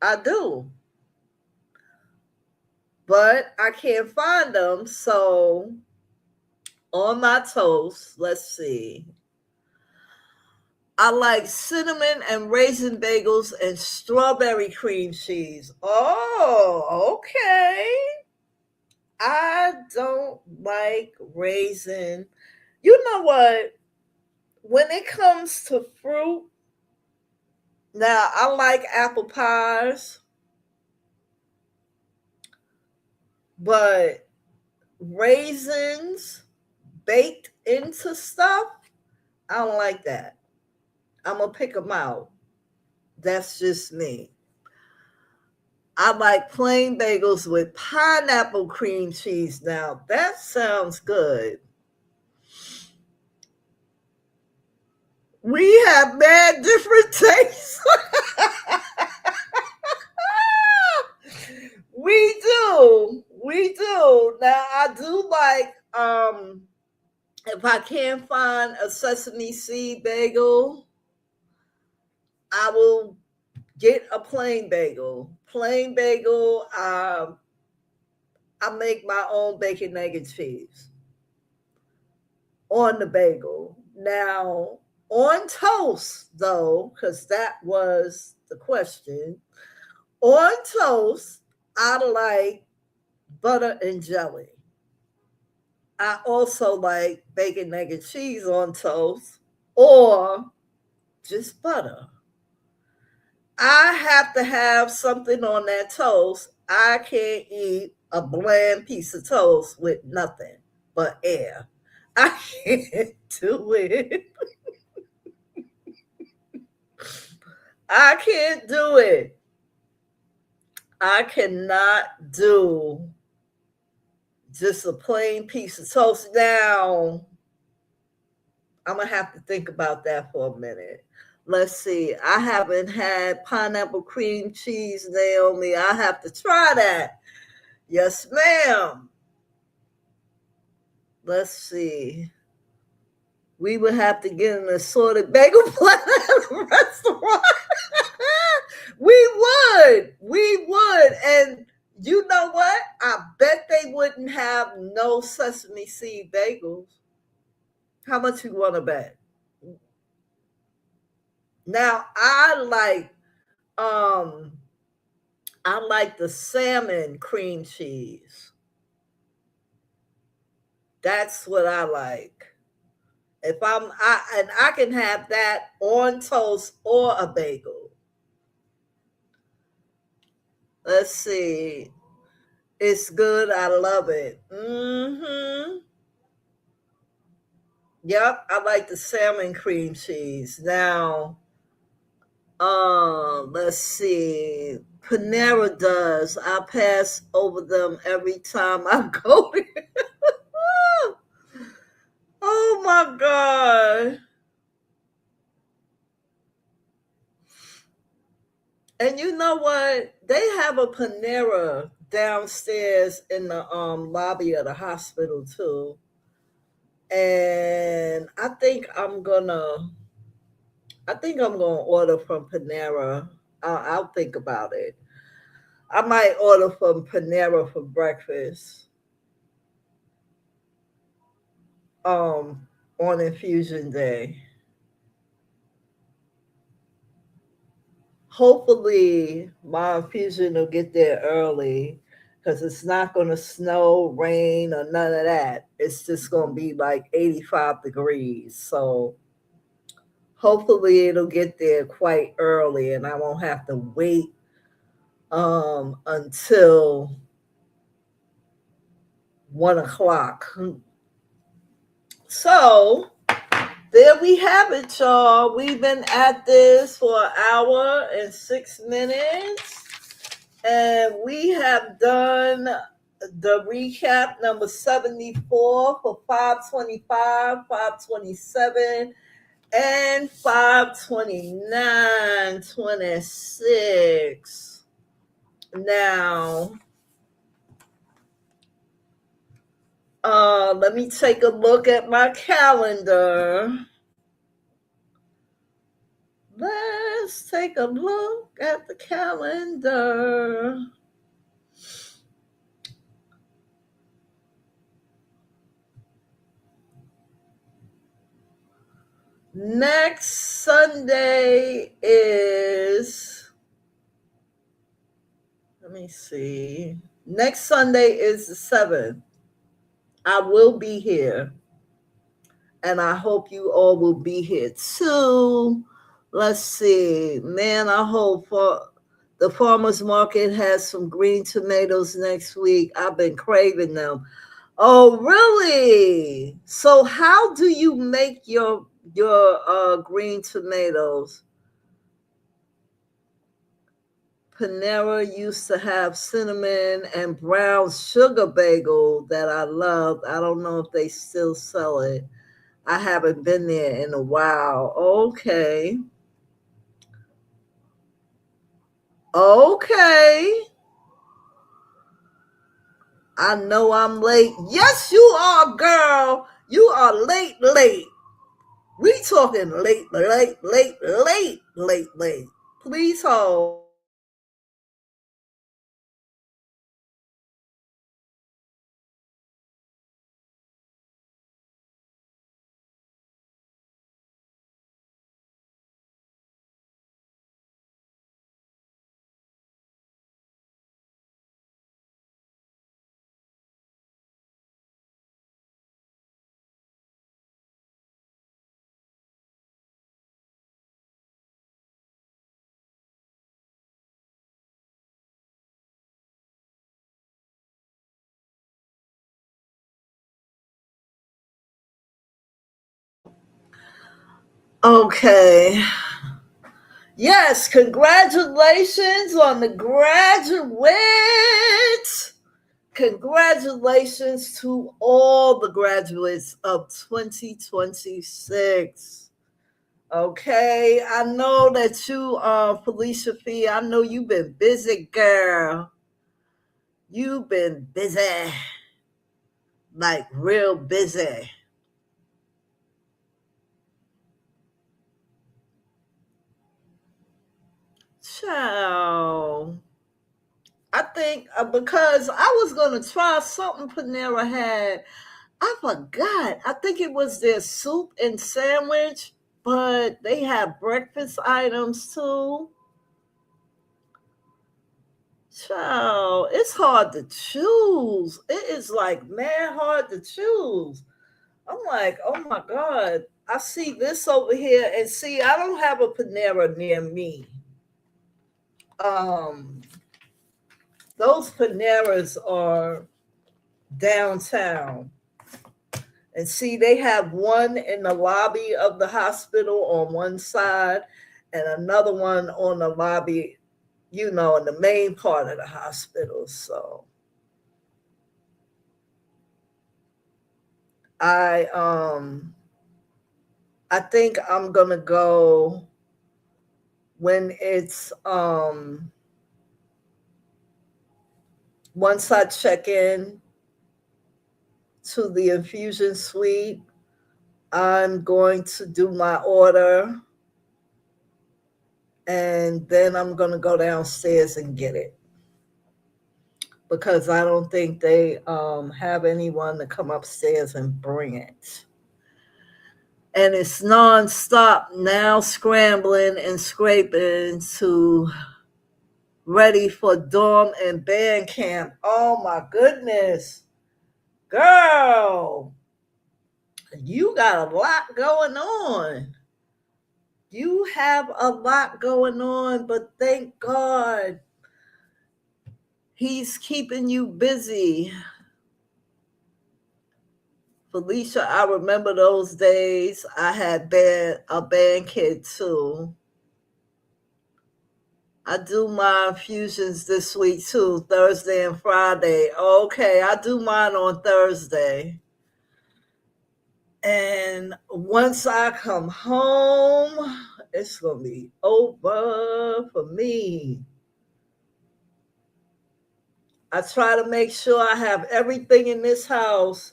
I do. But I can't find them. So on my toast, let's see. I like cinnamon and raisin bagels and strawberry cream cheese. Oh, okay. I don't like raisin. You know what? When it comes to fruit, now I like apple pies, but raisins baked into stuff, I don't like that. I'm going to pick them out. That's just me. I like plain bagels with pineapple cream cheese. Now, that sounds good. We have mad different tastes. We do. We do. Now, I do like, if I can't find a sesame seed bagel, I will get a plain bagel. Plain bagel, I make my own bacon, egg, and cheese on the bagel. Now, on toast, though, because that was the question, on toast, I like butter and jelly. I also like bacon, egg, and cheese on toast or just butter. I have to have something on that toast. I can't eat a bland piece of toast with nothing but air. I can't do it. I can't do it. I cannot do just a plain piece of toast. Now, I'm going to have to think about that for a minute. Let's see. I haven't had pineapple cream cheese, Naomi. I have to try that. Yes, ma'am. Let's see. We would have to get an assorted bagel platter at a restaurant. We would. And you know what? I bet they wouldn't have no sesame seed bagels. How much you want to bet? Now um I like the salmon cream cheese. That's what I like. If I can have that on toast or a bagel. Let's see. It's good. I love it. Yep, I like the salmon cream cheese. Now, let's see. Panera does. I pass over them every time I go there. Oh my God. And you know what? They have a Panera downstairs in the lobby of the hospital too. And I think I'm gonna order from Panera. I'll think about it. I might order from Panera for breakfast. On infusion day. Hopefully my infusion will get there early because it's not going to snow, rain, or none of that. It's just going to be like 85 degrees. So hopefully it'll get there quite early and I won't have to wait until 1 o'clock. So there we have it, y'all. We've been at this for an hour and 6 minutes. And we have done the recap number 74 for 525, 527, and 529.26. Now, let me take a look at my calendar. Let's take a look at the calendar. Next Sunday is, let me see. Next Sunday is the 7th. I will be here. And I hope you all will be here too. Let's see. Man, I hope for the farmer's market has some green tomatoes next week. I've been craving them. Oh, really? So how do you make your green tomatoes? Panera used to have cinnamon and brown sugar bagel that I loved. I don't know if they still sell it. I haven't been there in a while. Okay. Okay. I know I'm late. Yes, you are, girl. You are late, late. We talking late, late, late, late, late, late. Please hold. Okay. Yes, congratulations on the graduates. Congratulations to all the graduates of 2026. Okay, I know that you, Felicia Fee, I know you've been busy, girl. You've been busy, like real busy. Ciao. I think because I was going to try something Panera had. I forgot. I think it was their soup and sandwich, but they have breakfast items too. Child, it's hard to choose. It is like mad hard to choose. I'm like, oh my God. I see this over here, and see, I don't have a Panera near me. Um, those Paneras are downtown. And see, they have one in the lobby of the hospital on one side and another one on the lobby in the main part of the hospital. So I think I'm gonna go when it's once I check in to the infusion suite, I'm going to do my order, and then I'm going to go downstairs and get it, because I don't think they have anyone to come upstairs and bring it. And it's nonstop now, scrambling and scraping to ready for dorm and band camp. Oh my goodness, girl, you got a lot going on. You have a lot going on, but thank God He's keeping you busy. Felicia, I remember those days. I had a band kid too. I do my infusions this week too, Thursday and Friday. Okay, I do mine on Thursday. And once I come home, it's going to be over for me. I try to make sure I have everything in this house.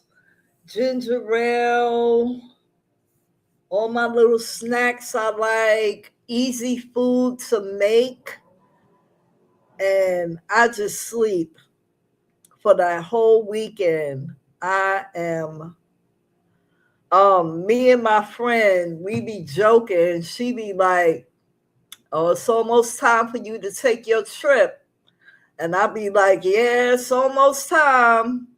Ginger ale, all my little snacks I like, easy food to make, and I just sleep for that whole weekend. I am me and my friend, we be joking. She be like, "Oh, it's almost time for you to take your trip." And I be like, "Yeah, it's almost time.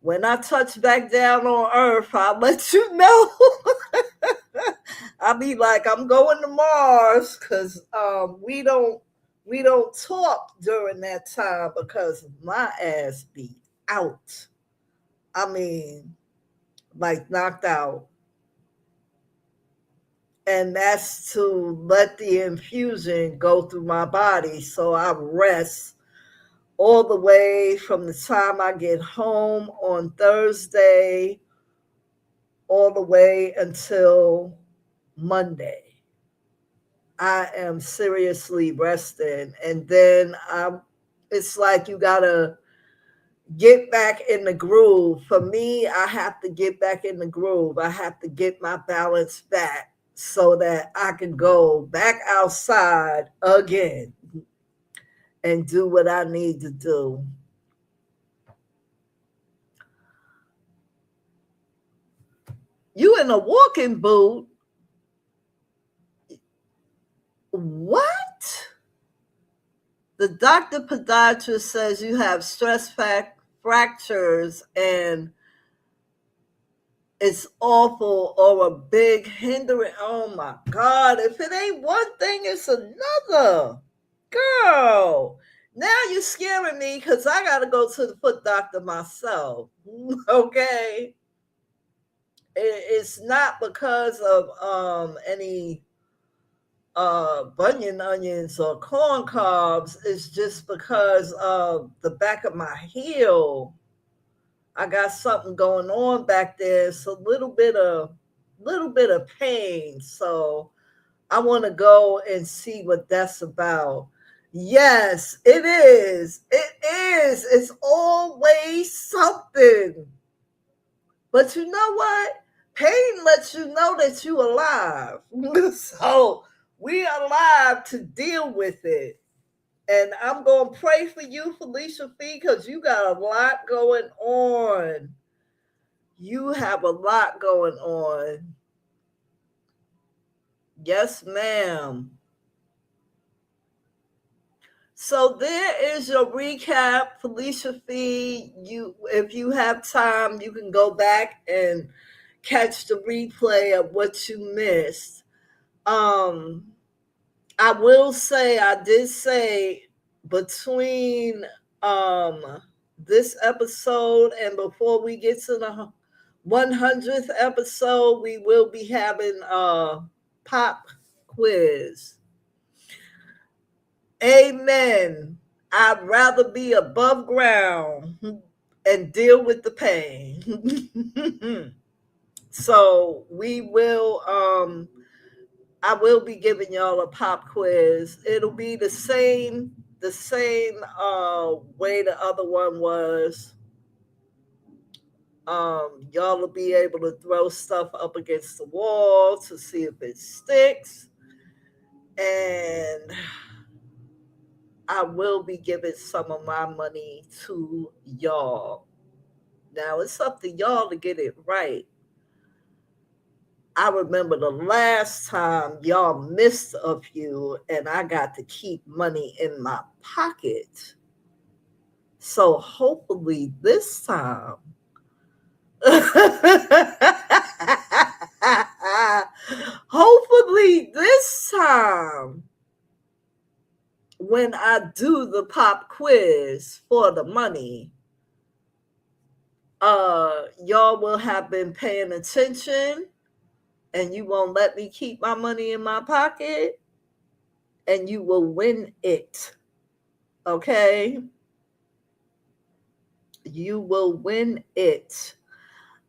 When I touch back down on Earth, I'll let you know." I'll be like, "I'm going to Mars," because we don't talk during that time because my ass be out. I mean, like knocked out. And that's to let the infusion go through my body so I rest all the way from the time I get home on Thursday all the way until Monday. I am seriously resting. And then it's like you gotta get back in the groove. For me, I have to get back in the groove. I have to get my balance back so that I can go back outside again and do what I need to do. You in a walking boot? What? The doctor podiatrist says you have stress fractures and it's awful, or a big hindrance. Oh my God. If it ain't one thing, it's another. Girl, now you're scaring me because I got to go to the foot doctor myself. Okay. It's not because of any bunion onions or corn cobs. It's just because of the back of my heel. I got something going on back there. It's a little bit of pain. So I want to go and see what that's about. Yes, it is. It is. It's always something. But you know what? Pain lets you know that you're alive. So we are alive to deal with it. And I'm going to pray for you, Felicia Fee, because you got a lot going on. You have a lot going on. Yes, ma'am. So there is your recap, Felicia Fee. If you have time, you can go back and catch the replay of what you missed. I will say, I did say between this episode and before we get to the 100th episode, we will be having a pop quiz. Amen. I'd rather be above ground and deal with the pain. So I will be giving y'all a pop quiz. It'll be the same way the other one was. Y'all will be able to throw stuff up against the wall to see if it sticks. And I will be giving some of my money to y'all. Now it's up to y'all to get it right. I remember the last time y'all missed a few and I got to keep money in my pocket. So hopefully this time, hopefully this time, when I do the pop quiz for the money, y'all will have been paying attention and you won't let me keep my money in my pocket and you will win it. Okay? You will win it.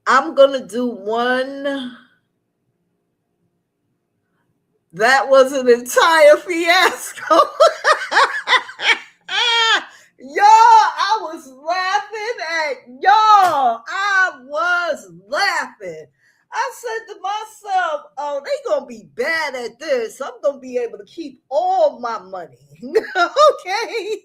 I'm going to do one. That was an entire fiasco. Y'all, I was laughing at y'all. I was laughing. I said to myself, oh, they going to be bad at this. I'm going to be able to keep all my money. Okay.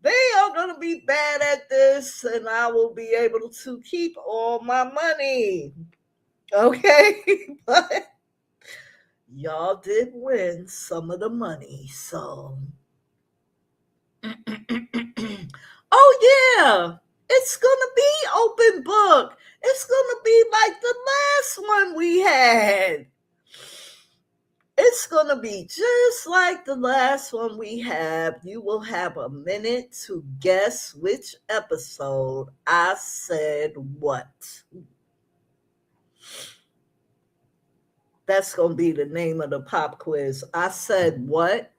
They are going to be bad at this, and I will be able to keep all my money. Okay. But y'all did win some of the money, so. Oh, yeah. It's going to be open book. It's going to be like the last one we had. It's going to be just like the last one we have. You will have a minute to guess which episode I said what. That's going to be the name of the pop quiz. I said what?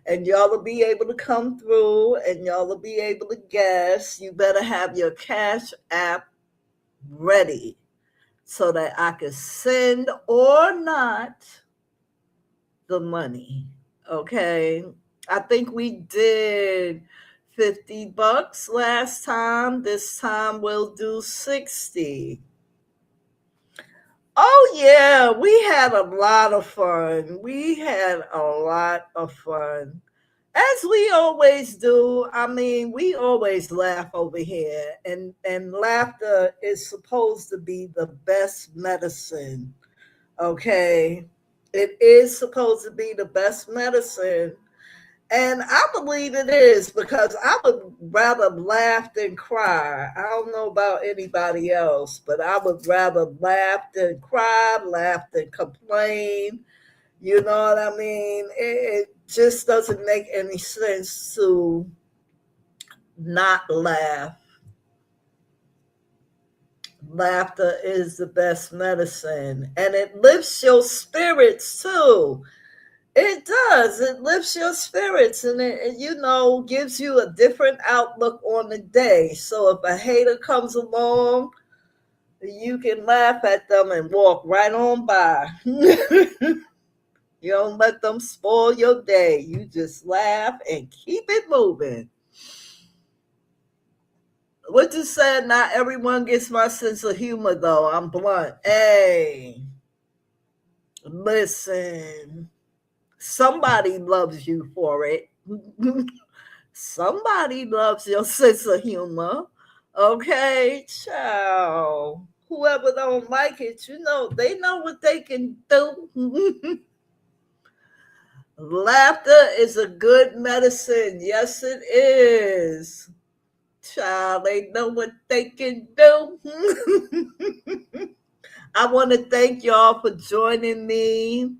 And y'all will be able to come through and y'all will be able to guess. You better have your Cash App ready so that I can send or not the money. Okay. I think we did $50 last time. This time we'll do 60. Oh, yeah, we had a lot of fun. We had a lot of fun. As we always do. I mean, we always laugh over here. And laughter is supposed to be the best medicine. Okay? It is supposed to be the best medicine. And I believe it is because I would rather laugh than cry. I don't know about anybody else, but I would rather laugh than cry, laugh than complain. You know what I mean? It just doesn't make any sense to not laugh. Laughter is the best medicine, and it lifts your spirits too. It does. It lifts your spirits and it, gives you a different outlook on the day. So if a hater comes along, you can laugh at them and walk right on by. You don't let them spoil your day. You just laugh and keep it moving. What you said, not everyone gets my sense of humor, though. I'm blunt. Hey, listen. Somebody loves you for it. Somebody loves your sense of humor. Okay, ciao. Whoever don't like it, they know what they can do. Laughter is a good medicine. Yes, it is. Child, they know what they can do. I want to thank y'all for joining me.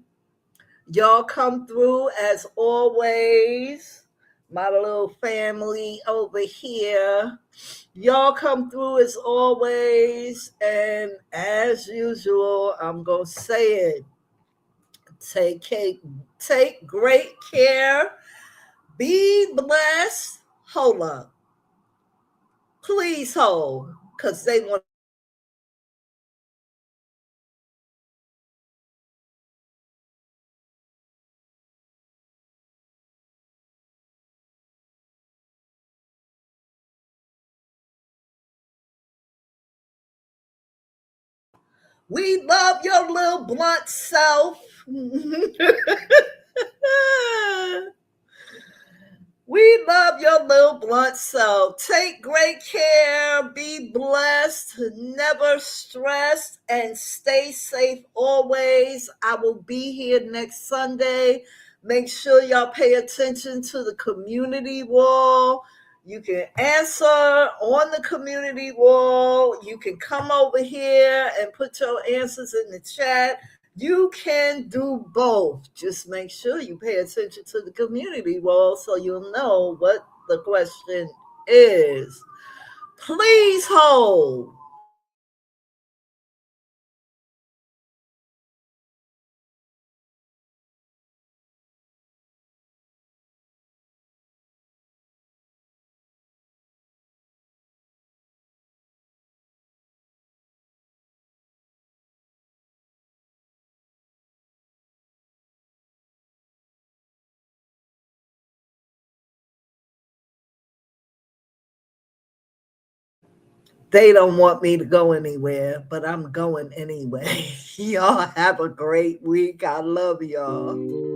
Y'all come through as always. my little family over here. Y'all come through as always. And as usual, I'm going to say it. Take great care. Be blessed. Hold up. Please hold. Because they want. We love your little blunt self. We love your little blunt self. Take great care. Be blessed. Never stressed. And stay safe always. I will be here next Sunday. Make sure y'all pay attention to the community wall. You can answer on the community wall. You can come over here and put your answers in the chat. You can do both. Just make sure you pay attention to the community wall so you'll know what the question is. Please hold. They don't want me to go anywhere, but I'm going anyway. Y'all have a great week. I love y'all.